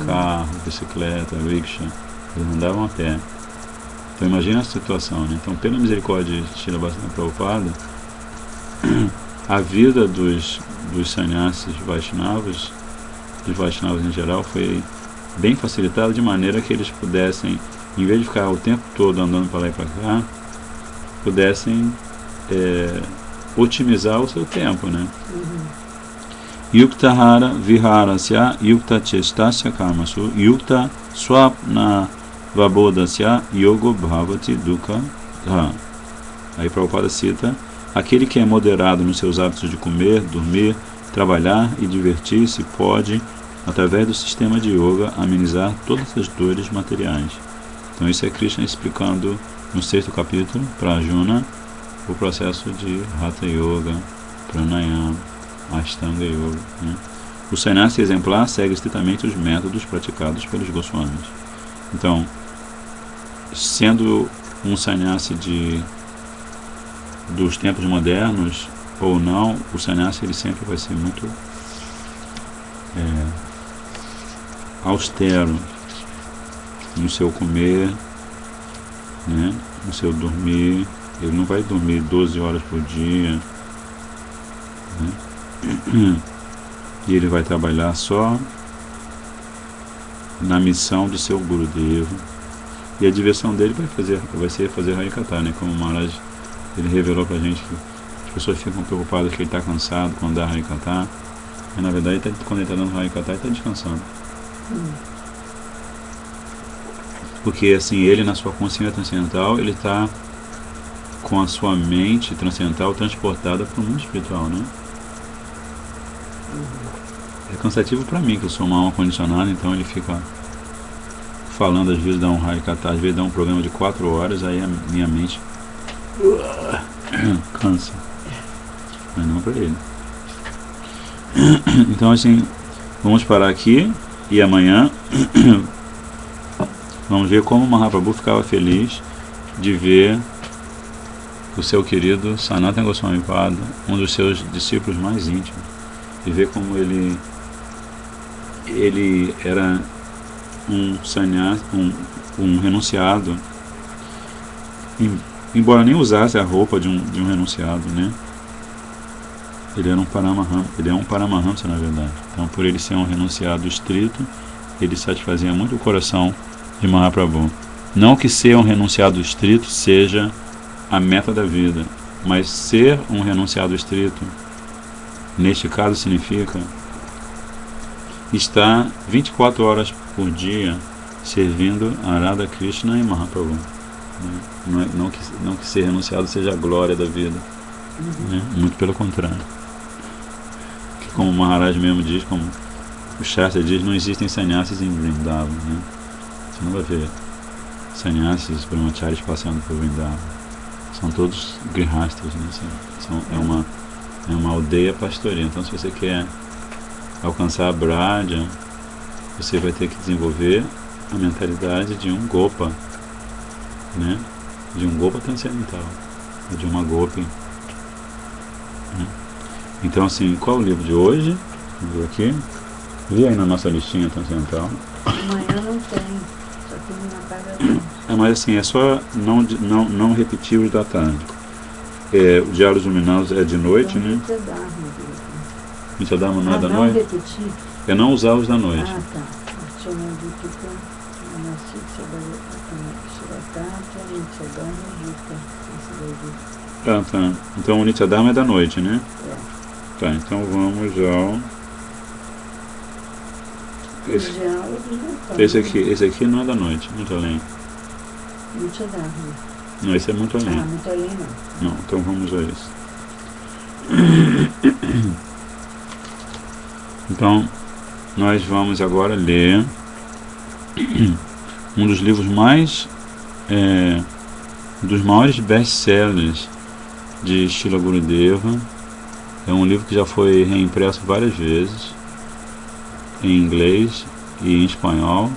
carro, bicicleta, rickshaw. Eles andavam a pé. Então imagina a situação, né? Então, pela misericórdia de Srila Bhaktisiddhanta Prabhupada, a vida dos sannyasis Vaishnavas, dos Vaishnavas em geral, foi bem facilitada de maneira que eles pudessem, em vez de ficar o tempo todo andando para lá e para cá, pudessem otimizar o seu tempo, né? Yuktahara viharasya yukta chestasya karmasu yukta swapna vabodasya yogo bhavati dukkha. Aí Prabhupada cita: aquele que é moderado nos seus hábitos de comer, dormir, trabalhar e divertir-se pode, através do sistema de yoga, amenizar todas as dores materiais. Então isso é Krishna explicando no 6º capítulo para Arjuna o processo de Hatha Yoga, Pranayama, Ashtanga Yoga, né? O sannyasi exemplar segue estritamente os métodos praticados pelos Goswamis. Então, sendo um sannyasi dos tempos modernos ou não, o sannyasi ele sempre vai ser muito austero no seu comer, né? No seu dormir. Ele não vai dormir 12 horas por dia, né? E ele vai trabalhar só na missão do seu Gurudeva. E a diversão dele vai ser fazer Harikatha, né? Como o Maharaj ele revelou pra gente que as pessoas ficam preocupadas que ele está cansado quando dá Harikatha, mas na verdade quando ele está dando Harikatha ele está descansando. Porque assim, ele na sua consciência transcendental, ele está com a sua mente transcendental transportada para o mundo espiritual, né? É cansativo para mim, que eu sou uma alma condicionada, então ele fica falando, às vezes dá um Harikatha, às vezes dá um programa de 4 horas, aí a minha mente cansa, mas não para ele. Então assim, vamos parar aqui e amanhã vamos ver como o Mahaprabhu ficava feliz de ver o seu querido Sanatana Goswami Pada, um dos seus discípulos mais íntimos, e ver como ele era um sannyasi, um renunciado, embora nem usasse a roupa de um renunciado, né? Ele era um Paramahamsa, ele é um Paramahamsa na verdade. Então, por ele ser um renunciado estrito, ele satisfazia muito o coração de Mahaprabhu. Não que ser um renunciado estrito seja a meta da vida, mas ser um renunciado estrito, neste caso, significa estar 24 horas por dia servindo a Radha Krishna e Mahaprabhu. Não que ser renunciado seja a glória da vida, né? Muito pelo contrário. Que, como o Maharaj mesmo diz, como o Shastra diz, não existem sannyasis em Vrindavan, né? Você não vai ver sannyasis, brahmacharis passando por Vrindavan. São todos grihastas, né? É uma aldeia pastoril. Então, se você quer alcançar a Braja, você vai ter que desenvolver a mentalidade de um Gopa, né? De um Gopa transcendental, de uma Gopi né? Então, assim, qual é o livro de hoje? Vamos ver aqui. Vi aí na nossa listinha transcendental. Amanhã não tem, só tem na página. Mas assim, é só não repetir os da tarde. O Diálogos Luminosos é de noite, né? Nitya Dharma não é da noite? Repetir. É não usar os da noite. Ah, tá. Ah, tá. Então o Nitya Dharma é da noite, né? É. Tá, então vamos ao... Esse aqui não é da noite, muito além. Nitya Dharma. Não, esse é muito além. Ah, muito além não. Não, então vamos a esse. Então, nós vamos agora ler um dos livros mais... dos maiores best-sellers de Srila Gurudeva. É um livro que já foi reimpresso várias vezes, em inglês e em espanhol,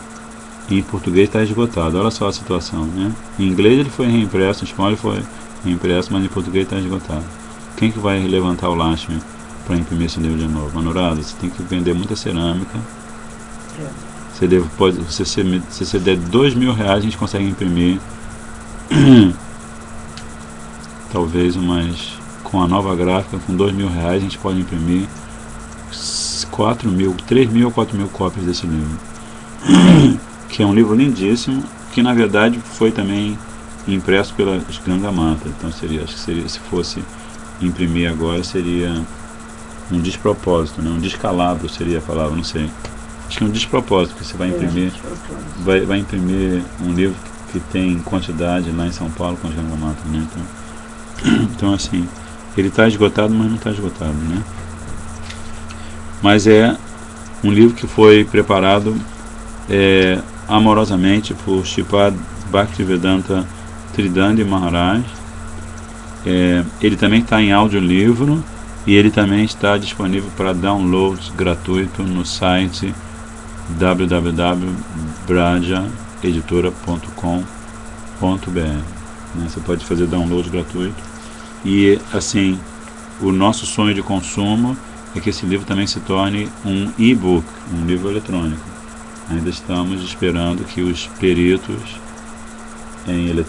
e em português está esgotado. Olha só a situação, né? Em inglês ele foi reimpresso, em espanhol ele foi reimpresso, mas em português está esgotado. Quem que vai levantar o Lakshmi para imprimir esse livro de novo? Anuradha, você tem que vender muita cerâmica. Se você der R$2.000, a gente consegue imprimir talvez com a nova gráfica, com R$2.000 a gente pode imprimir 3.000 ou 4.000 cópias desse livro, que é um livro lindíssimo, que na verdade foi também impresso pela Ganga Mata. Então acho que seria, se fosse imprimir agora, seria um despropósito, né? Um descalabro seria a palavra, não sei. Acho que é um despropósito, que você vai imprimir, vai imprimir um livro que tem quantidade lá em São Paulo com a Ganga Mata, né? Então assim, ele está esgotado, mas não está esgotado, né? Mas é um livro que foi preparado amorosamente por Sripad Bhaktivedanta Tridandi Maharaj. Ele também está em audiolivro e ele também está disponível para download gratuito no site www.brajaeditora.com.br. Você pode fazer download gratuito. E assim, o nosso sonho de consumo é que esse livro também se torne um e-book, um livro eletrônico. Ainda estamos esperando que os peritos em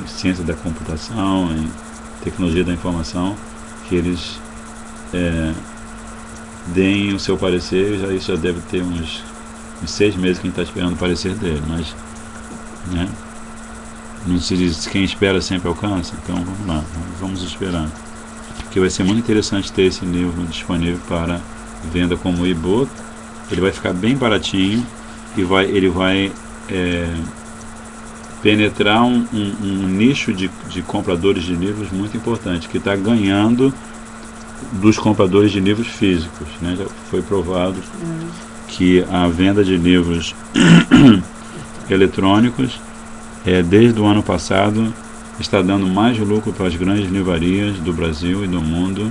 ciência da computação, em tecnologia da informação, que eles deem o seu parecer. Isso já deve ter uns 6 meses que a gente está esperando o parecer dele, mas, né, não se diz quem espera sempre alcança. Então vamos lá, vamos esperar, porque vai ser muito interessante ter esse livro disponível para venda como e-book. Ele vai ficar bem baratinho e ele vai penetrar um nicho de compradores de livros muito importante, que está ganhando dos compradores de livros físicos, né? Já foi provado que a venda de livros eletrônicos desde o ano passado está dando mais lucro para as grandes livrarias do Brasil e do mundo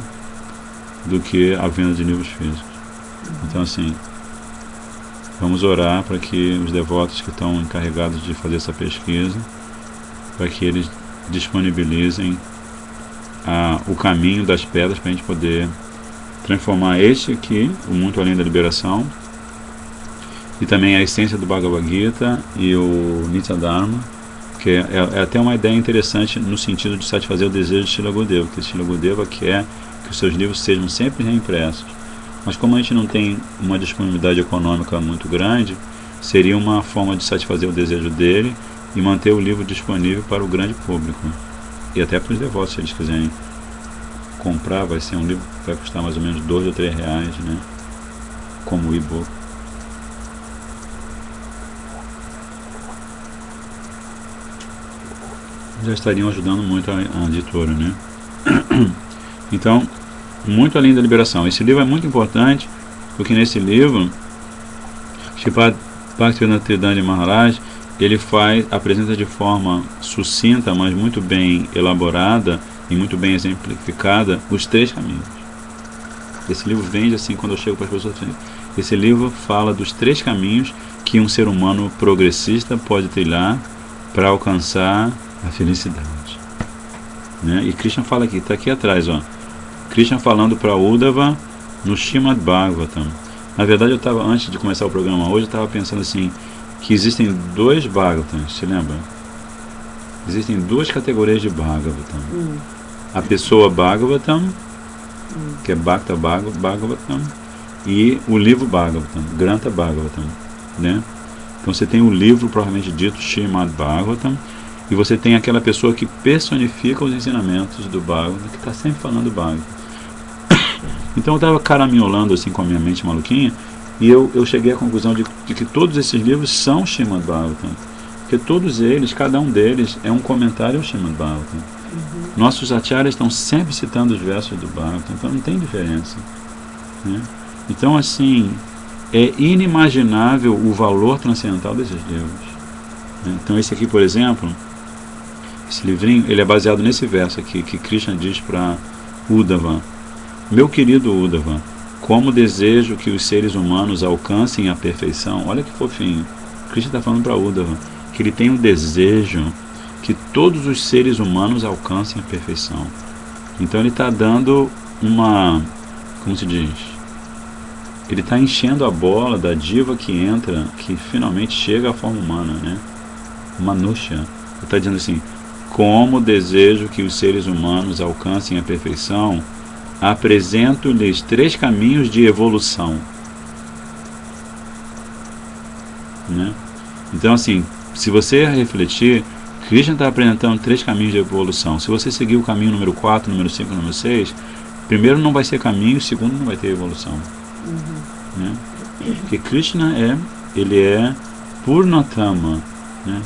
do que a venda de livros físicos. Então assim, vamos orar para que os devotos que estão encarregados de fazer essa pesquisa, para que eles disponibilizem o caminho das pedras para a gente poder transformar este aqui, o Muito Além da Liberação, e também a essência do Bhagavad Gita e o Nitya Dharma, que é até uma ideia interessante no sentido de satisfazer o desejo de Srila Gurudeva, que Srila Gurudeva quer que os seus livros sejam sempre reimpressos. Mas como a gente não tem uma disponibilidade econômica muito grande, seria uma forma de satisfazer o desejo dele e manter o livro disponível para o grande público. E até para os devotos, se eles quiserem comprar, vai ser um livro que vai custar mais ou menos R$2 ou R$3, né? Como e-book. Já estariam ajudando muito a editora, né? Então, Muito Além da Liberação. Esse livro é muito importante, porque nesse livro, Sripad Bhaktivedanta Tridandi Maharaj, ele apresenta de forma sucinta, mas muito bem elaborada e muito bem exemplificada, os 3 caminhos. Esse livro vende assim, quando eu chego para as pessoas, esse livro fala dos 3 caminhos que um ser humano progressista pode trilhar para alcançar a felicidade, né? E Krishna fala aqui, está aqui atrás, ó, Krishna falando para Uddhava no Srimad Bhagavatam. Na verdade, eu estava, antes de começar o programa hoje, eu estava pensando assim, que existem dois Bhagavatams, se lembra? Existem duas categorias de Bhagavatam. A pessoa Bhagavatam, que é Bhakta Bhagavatam, e o livro Bhagavatam, Grantha Bhagavatam, né? Então você tem o livro, provavelmente dito, Srimad Bhagavatam, e você tem aquela pessoa que personifica os ensinamentos do Bhagavatam, que está sempre falando do Bhagavatam. Então eu estava caraminholando assim com a minha mente maluquinha, e eu cheguei à conclusão de que todos esses livros são Srimad Bhagavatam, porque todos eles, cada um deles, é um comentário ao Srimad Bhagavatam. Nossos acharyas estão sempre citando os versos do Bhagavatam, então não tem diferença, né? Então, assim, é inimaginável o valor transcendental desses livros, né? Então esse aqui, por exemplo, esse livrinho, ele é baseado nesse verso aqui, que Krishna diz para Uddhava: meu querido Uddhava, como desejo que os seres humanos alcancem a perfeição. Olha que fofinho. Krishna está falando para Uddhava que ele tem um desejo que todos os seres humanos alcancem a perfeição. Então ele está dando uma, como se diz? Ele está enchendo a bola da diva que entra, que finalmente chega à forma humana, né? Manusha. Ele está dizendo assim: como desejo que os seres humanos alcancem a perfeição, apresento-lhes 3 caminhos de evolução, né? Então, assim, se você refletir, Krishna está apresentando 3 caminhos de evolução. Se você seguir o caminho número 4, número 5, número 6, primeiro não vai ser caminho, segundo não vai ter evolução, né? Porque Krishna ele é Purnatama, né?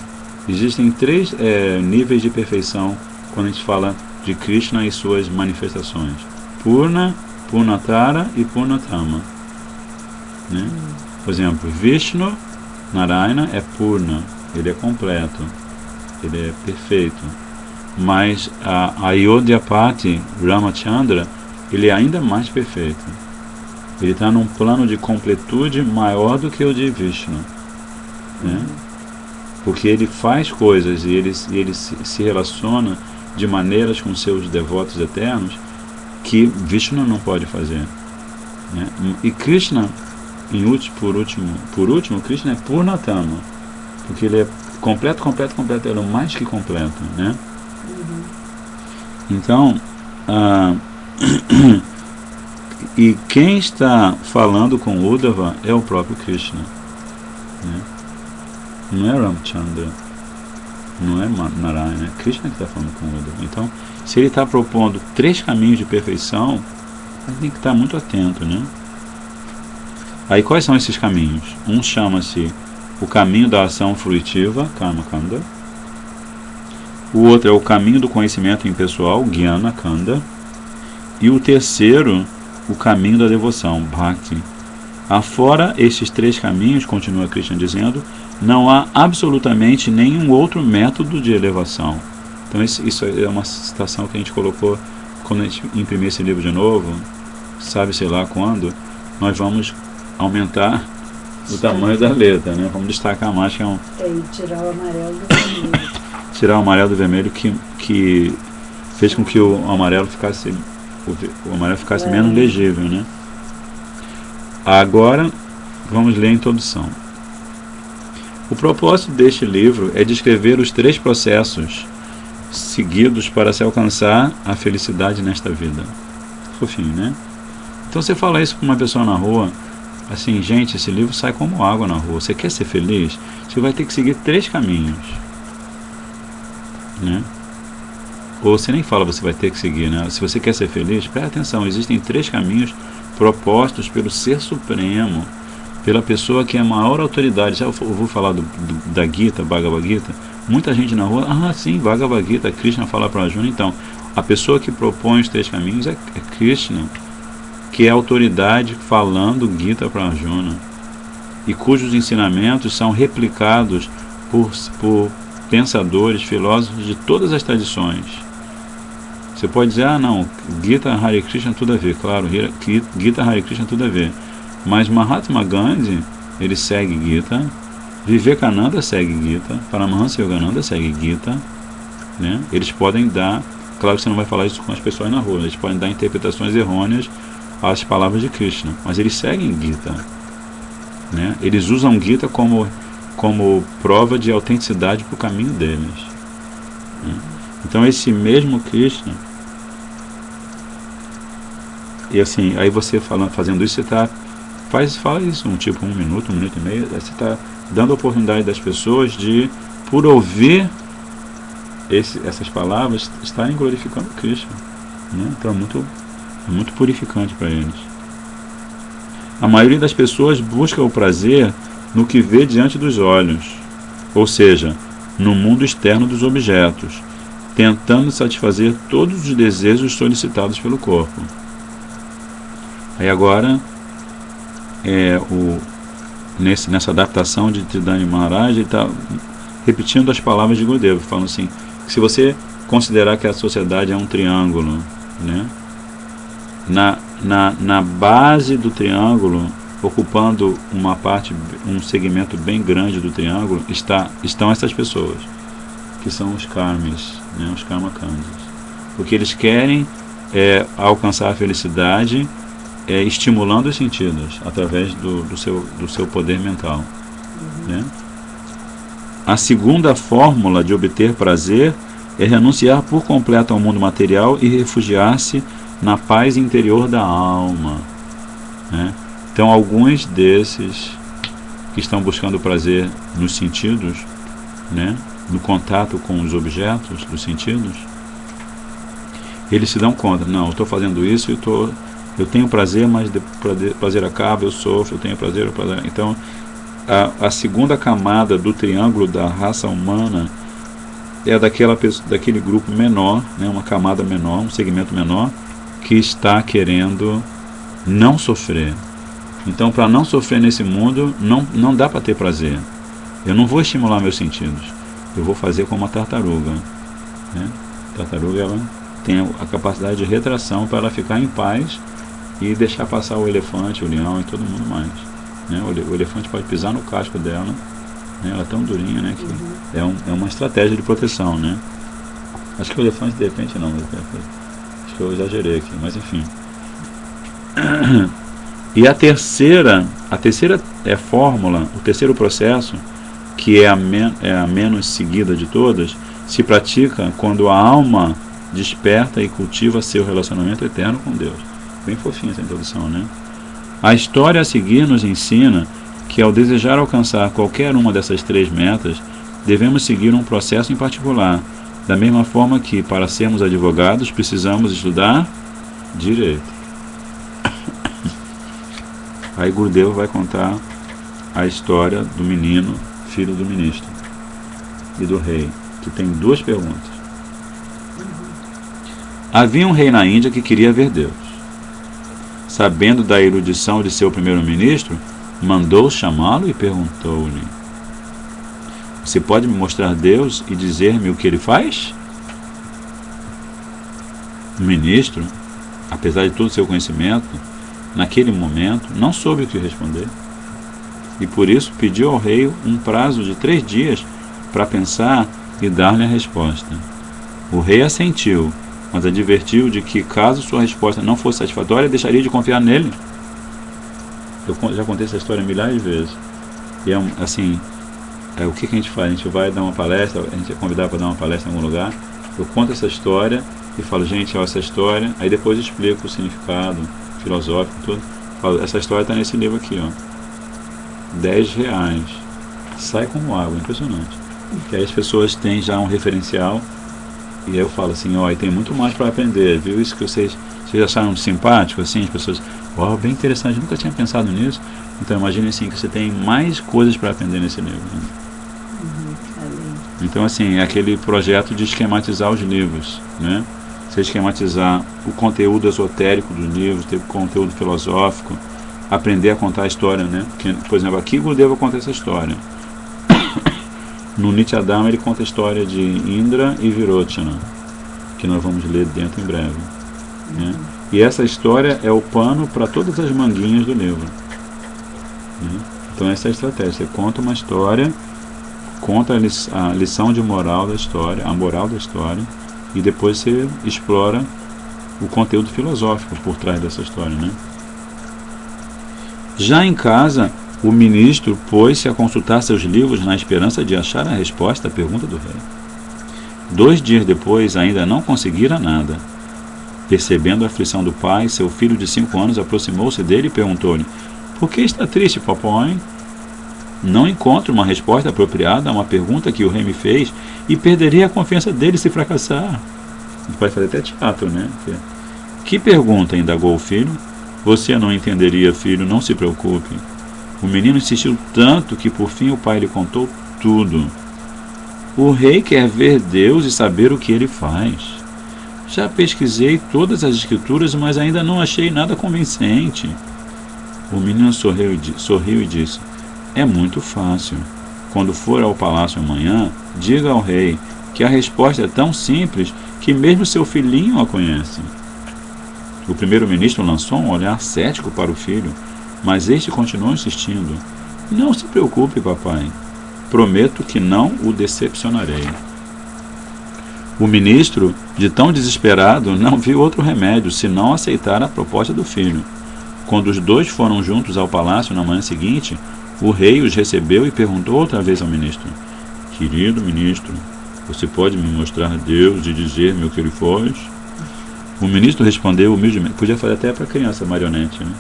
Existem 3 níveis de perfeição quando a gente fala de Krishna e suas manifestações: Purna, Purnatara e Purnatama, né? Por exemplo, Vishnu Narayana é Purna, ele é completo, ele é perfeito. Mas a Ayodhyapati Ramachandra, ele é ainda mais perfeito. Ele está num plano de completude maior do que o de Vishnu, né? Porque ele faz coisas e ele se relaciona de maneiras com seus devotos eternos que Vishnu não pode fazer, né? E Krishna, por último, Krishna é Purnatama, porque ele é completo, ele é o mais que completo, né? Então, e quem está falando com Uddhava é o próprio Krishna, né? Não é Ramachandra, não é Narayana, é Krishna que está falando com Uddhava. Então, se ele está propondo 3 caminhos de perfeição, a gente tem que estar muito atento, né? Aí quais são esses caminhos? Um chama-se o caminho da ação fruitiva, Karma Kanda. O outro é o caminho do conhecimento impessoal, Jnana Kanda. E o terceiro, o caminho da devoção, Bhakti. Afora estes 3 caminhos, continua Krishna dizendo, não há absolutamente nenhum outro método de elevação. Então isso é uma citação que a gente colocou quando a gente imprimir esse livro de novo, sabe, sei lá quando, nós vamos aumentar o tamanho da letra, né? Vamos destacar mais que e tirar o amarelo do vermelho. Tirar o amarelo do vermelho que fez com que o amarelo ficasse menos legível, né? Agora vamos ler a introdução. O propósito deste livro é descrever os 3 processos seguidos para se alcançar a felicidade nesta vida. Fofinho, né? Então você fala isso com uma pessoa na rua, assim: gente, esse livro sai como água na rua. Você quer ser feliz? Você vai ter que seguir 3 caminhos, né? Ou você nem fala você vai ter que seguir, né? Se você quer ser feliz, presta atenção, existem 3 caminhos propostos pelo Ser Supremo, pela pessoa que é a maior autoridade. Já eu vou falar da Gita, Bhagavad Gita. Muita gente na rua, sim, Bhagavad Gita, Krishna fala para Arjuna. Então, a pessoa que propõe os 3 caminhos é Krishna, que é a autoridade falando Gita para Arjuna, e cujos ensinamentos são replicados por pensadores, filósofos de todas as tradições. Você pode dizer, não, Gita, Hare Krishna, tudo a ver. Claro, Gita, Hare Krishna, tudo a ver. Mas Mahatma Gandhi, ele segue Gita, Vivekananda segue Gita, Paramahansa Yogananda segue Gita, né? Eles podem dar Claro que você não vai falar isso com as pessoas na rua, eles podem dar interpretações errôneas às palavras de Krishna, mas eles seguem Gita, né? Eles usam Gita como prova de autenticidade para o caminho deles, né? Então esse mesmo Krishna, e assim, aí você fazendo isso, você fala isso, um minuto e meio, você está dando a oportunidade das pessoas de, por ouvir essas palavras, estarem glorificando Krishna, né? Então é muito purificante para eles. A maioria das pessoas busca o prazer no que vê diante dos olhos, ou seja, no mundo externo dos objetos, tentando satisfazer todos os desejos solicitados pelo corpo. Aí agora, nessa adaptação de Tridani Maharaj, ele está repetindo as palavras de Gurudeva, falando assim, que se você considerar que a sociedade é um triângulo, né, na base do triângulo, ocupando um segmento bem grande do triângulo, estão essas pessoas, que são os karmis, né, os karmakandis. Porque eles querem alcançar a felicidade estimulando os sentidos, através do seu poder mental. Né? A segunda fórmula de obter prazer é renunciar por completo ao mundo material e refugiar-se na paz interior da alma. Né? Então, alguns desses que estão buscando prazer nos sentidos, né, no contato com os objetos dos sentidos, eles se dão conta, não, eu estou fazendo isso, eu tenho prazer, mas prazer acaba, eu sofro, eu tenho prazer, Então, a segunda camada do triângulo da raça humana é daquele grupo menor, né, uma camada menor, um segmento menor, que está querendo não sofrer. Então, para não sofrer nesse mundo, não dá para ter prazer. Eu não vou estimular meus sentidos. Eu vou fazer como a tartaruga. Né? A tartaruga, ela tem a capacidade de retração para ela ficar em paz e deixar passar o elefante, o leão e todo mundo mais. Né? O elefante pode pisar no casco dela, né? Ela é tão durinha, né, que é uma estratégia de proteção, né? Acho que o elefante, de repente, não. Acho que eu exagerei aqui, mas enfim. E a terceira fórmula, o terceiro processo, que é a menos seguida de todas, se pratica quando a alma desperta e cultiva seu relacionamento eterno com Deus. Bem fofinha essa introdução, né? A história a seguir nos ensina que, ao desejar alcançar qualquer uma dessas três metas, devemos seguir um processo em particular, da mesma forma que, para sermos advogados, precisamos estudar direito. Aí Gurudeva vai contar a história do menino, filho do ministro e do rei, que tem duas perguntas. Havia um rei na Índia que queria ver Deus. Sabendo da erudição de seu primeiro-ministro, mandou chamá-lo e perguntou-lhe: você pode me mostrar Deus e dizer-me o que ele faz? O ministro, apesar de todo o seu conhecimento, naquele momento não soube o que responder, e por isso pediu ao rei um prazo de 3 dias para pensar e dar-lhe a resposta. O rei assentiu, mas advertiu de que, caso sua resposta não fosse satisfatória, deixaria de confiar nele. Eu já contei essa história milhares de vezes. E o que a gente faz? A gente vai dar uma palestra, a gente é convidado para dar uma palestra em algum lugar, eu conto essa história e falo, gente, olha essa história, aí depois explico o significado filosófico, tudo. Falo, essa história está nesse livro aqui, ó. R$10. Sai como água, impressionante. Que aí as pessoas têm já um referencial. E aí eu falo assim, ó, e tem muito mais para aprender, viu? Isso que vocês acharam simpático, assim, as pessoas, ó, bem interessante, nunca tinha pensado nisso. Então imagine assim, que você tem mais coisas para aprender nesse livro, né? Então assim, é aquele projeto de esquematizar os livros, né? Você esquematizar o conteúdo esotérico dos livros, ter conteúdo filosófico, aprender a contar a história, né? Porque, por exemplo, aqui o Gurudeva conta essa história. No Nityadama ele conta a história de Indra e Virochana, que nós vamos ler dentro em breve. Né? E essa história é o pano para todas as manguinhas do livro. Né? Então essa é a estratégia. Você conta uma história, conta a lição de moral da história, a moral da história, e depois você explora o conteúdo filosófico por trás dessa história, né? Já em casa, o ministro pôs-se a consultar seus livros na esperança de achar a resposta à pergunta do rei. 2 dias depois, ainda não conseguira nada. Percebendo a aflição do pai, seu filho de 5 anos aproximou-se dele e perguntou-lhe: "Por que está triste, papai? Não encontro uma resposta apropriada a uma pergunta que o rei me fez e perderei a confiança dele se fracassar." A gente pode fazer até teatro, né? "Que pergunta?" indagou o filho. "Você não entenderia, filho, não se preocupe." O menino insistiu tanto que por fim o pai lhe contou tudo. "O rei quer ver Deus e saber o que ele faz. Já pesquisei todas as escrituras, mas ainda não achei nada convincente." O menino sorriu e disse: "É muito fácil. Quando for ao palácio amanhã, diga ao rei que a resposta é tão simples que mesmo seu filhinho a conhece." O primeiro-ministro lançou um olhar cético para o filho, mas este continuou insistindo: "Não se preocupe, papai. Prometo que não o decepcionarei." O ministro, de tão desesperado, não viu outro remédio senão aceitar a proposta do filho. Quando os dois foram juntos ao palácio na manhã seguinte, o rei os recebeu e perguntou outra vez ao ministro: "Querido ministro, você pode me mostrar Deus e dizer-me o que ele faz?" O ministro respondeu humildemente. Podia fazer até para criança, marionete, né?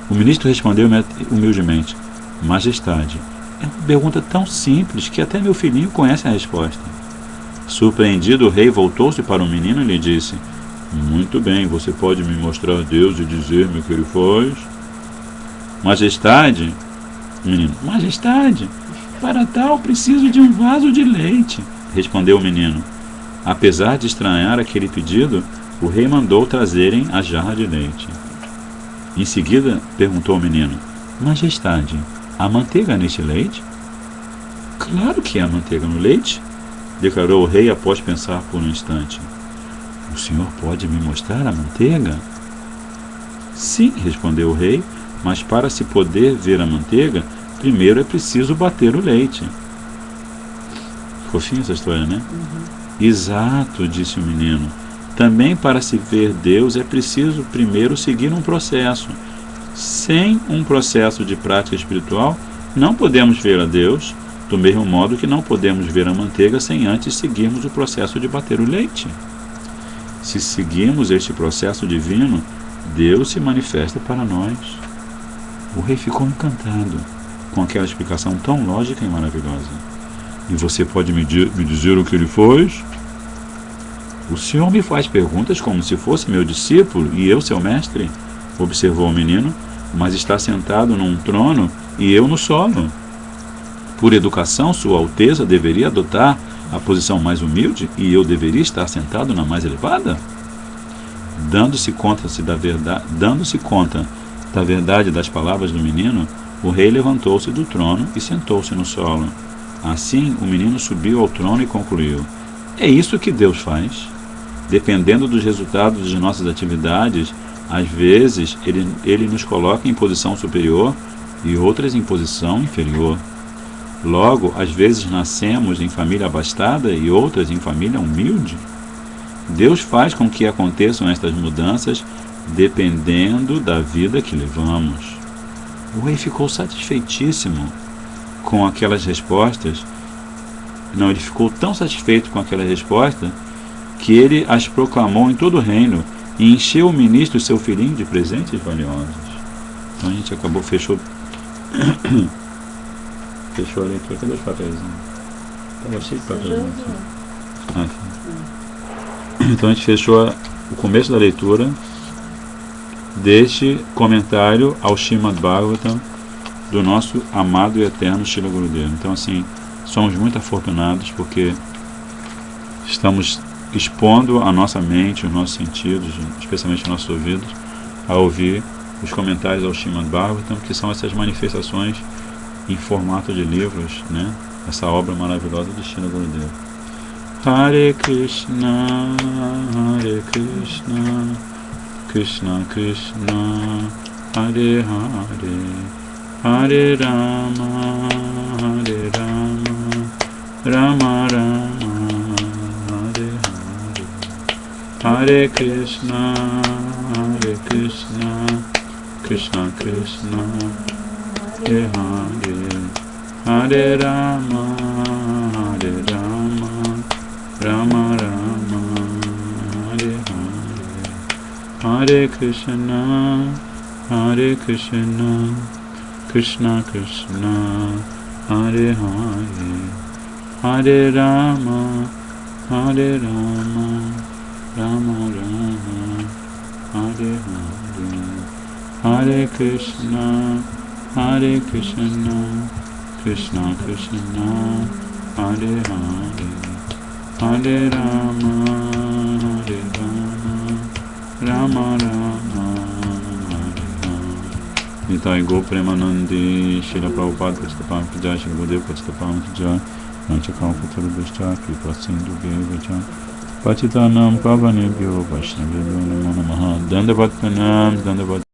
O ministro respondeu humildemente: "Majestade, é uma pergunta tão simples que até meu filhinho conhece a resposta." Surpreendido, o rei voltou-se para o menino e lhe disse: "Muito bem, você pode me mostrar Deus e dizer-me o que ele faz?" "Majestade," menino, "Majestade, para tal preciso de um vaso de leite," respondeu o menino. Apesar de estranhar aquele pedido, o rei mandou trazerem a jarra de leite. Em seguida, perguntou ao menino: "Majestade, há manteiga neste leite?" "Claro que há manteiga no leite," declarou o rei após pensar por um instante. "O senhor pode me mostrar a manteiga?" "Sim," respondeu o rei, "mas para se poder ver a manteiga, primeiro é preciso bater o leite." Fofinha essa história, né? "Exato," disse o menino. "Também para se ver Deus é preciso primeiro seguir um processo. Sem um processo de prática espiritual, não podemos ver a Deus, do mesmo modo que não podemos ver a manteiga sem antes seguirmos o processo de bater o leite. Se seguirmos este processo divino, Deus se manifesta para nós." O rei ficou encantado com aquela explicação tão lógica e maravilhosa. "E você pode me dizer o que ele faz?" "O senhor me faz perguntas como se fosse meu discípulo e eu seu mestre," observou o menino, "mas está sentado num trono e eu no solo. Por educação, Sua Alteza deveria adotar a posição mais humilde e eu deveria estar sentado na mais elevada?" Dando-se conta da verdade das palavras do menino, o rei levantou-se do trono e sentou-se no solo. Assim, o menino subiu ao trono e concluiu: "É isso que Deus faz. Dependendo dos resultados de nossas atividades, às vezes ele nos coloca em posição superior e outras em posição inferior. Logo, às vezes nascemos em família abastada e outras em família humilde. Deus faz com que aconteçam estas mudanças dependendo da vida que levamos." O rei ficou satisfeitíssimo com aquelas respostas. Não, ele ficou tão satisfeito com aquela resposta que ele as proclamou em todo o reino e encheu o ministro e seu filhinho de presentes valiosos. Então a gente fechou a leitura. Cadê os papéis? Estava cheio de papéis. Então a gente fechou o começo da leitura deste comentário ao Srimad Bhagavatam do nosso amado e eterno Srila Gurudeva. Então, assim, somos muito afortunados porque estamos expondo a nossa mente, os nossos sentidos, especialmente os nossos ouvidos, a ouvir os comentários ao Srimad Bhagavatam, que são essas manifestações em formato de livros, né? Essa obra maravilhosa de Srila Gurudeva. Hare Krishna, Krishna Krishna, Hare Hare, Hare Rama, Rama Rama, Hare Hare. Hare Krishna, Krishna Krishna, Hare Hare, Hare Rama, Rama Rama, Hare Hare, Hare Krishna, Krishna Krishna, Hare Hare, Hare Rama, Rama Rama, Hare Hare, Hare Krishna, Krishna Krishna, Hare Hare, Hare Rama, Rama Rama, Hare Hare. Nitai Go Premanandi, Shila Prabhupada Pachitapam Kijai, Shila Gurudev Pachitapam Kijai, Nanchakam Kuturu Bhishta, Kripa Sindhu Bheva Pachitanam Pavanebhyo Vaishnavebhyo Namo Namaha. Dandavat Pranam, Dandavat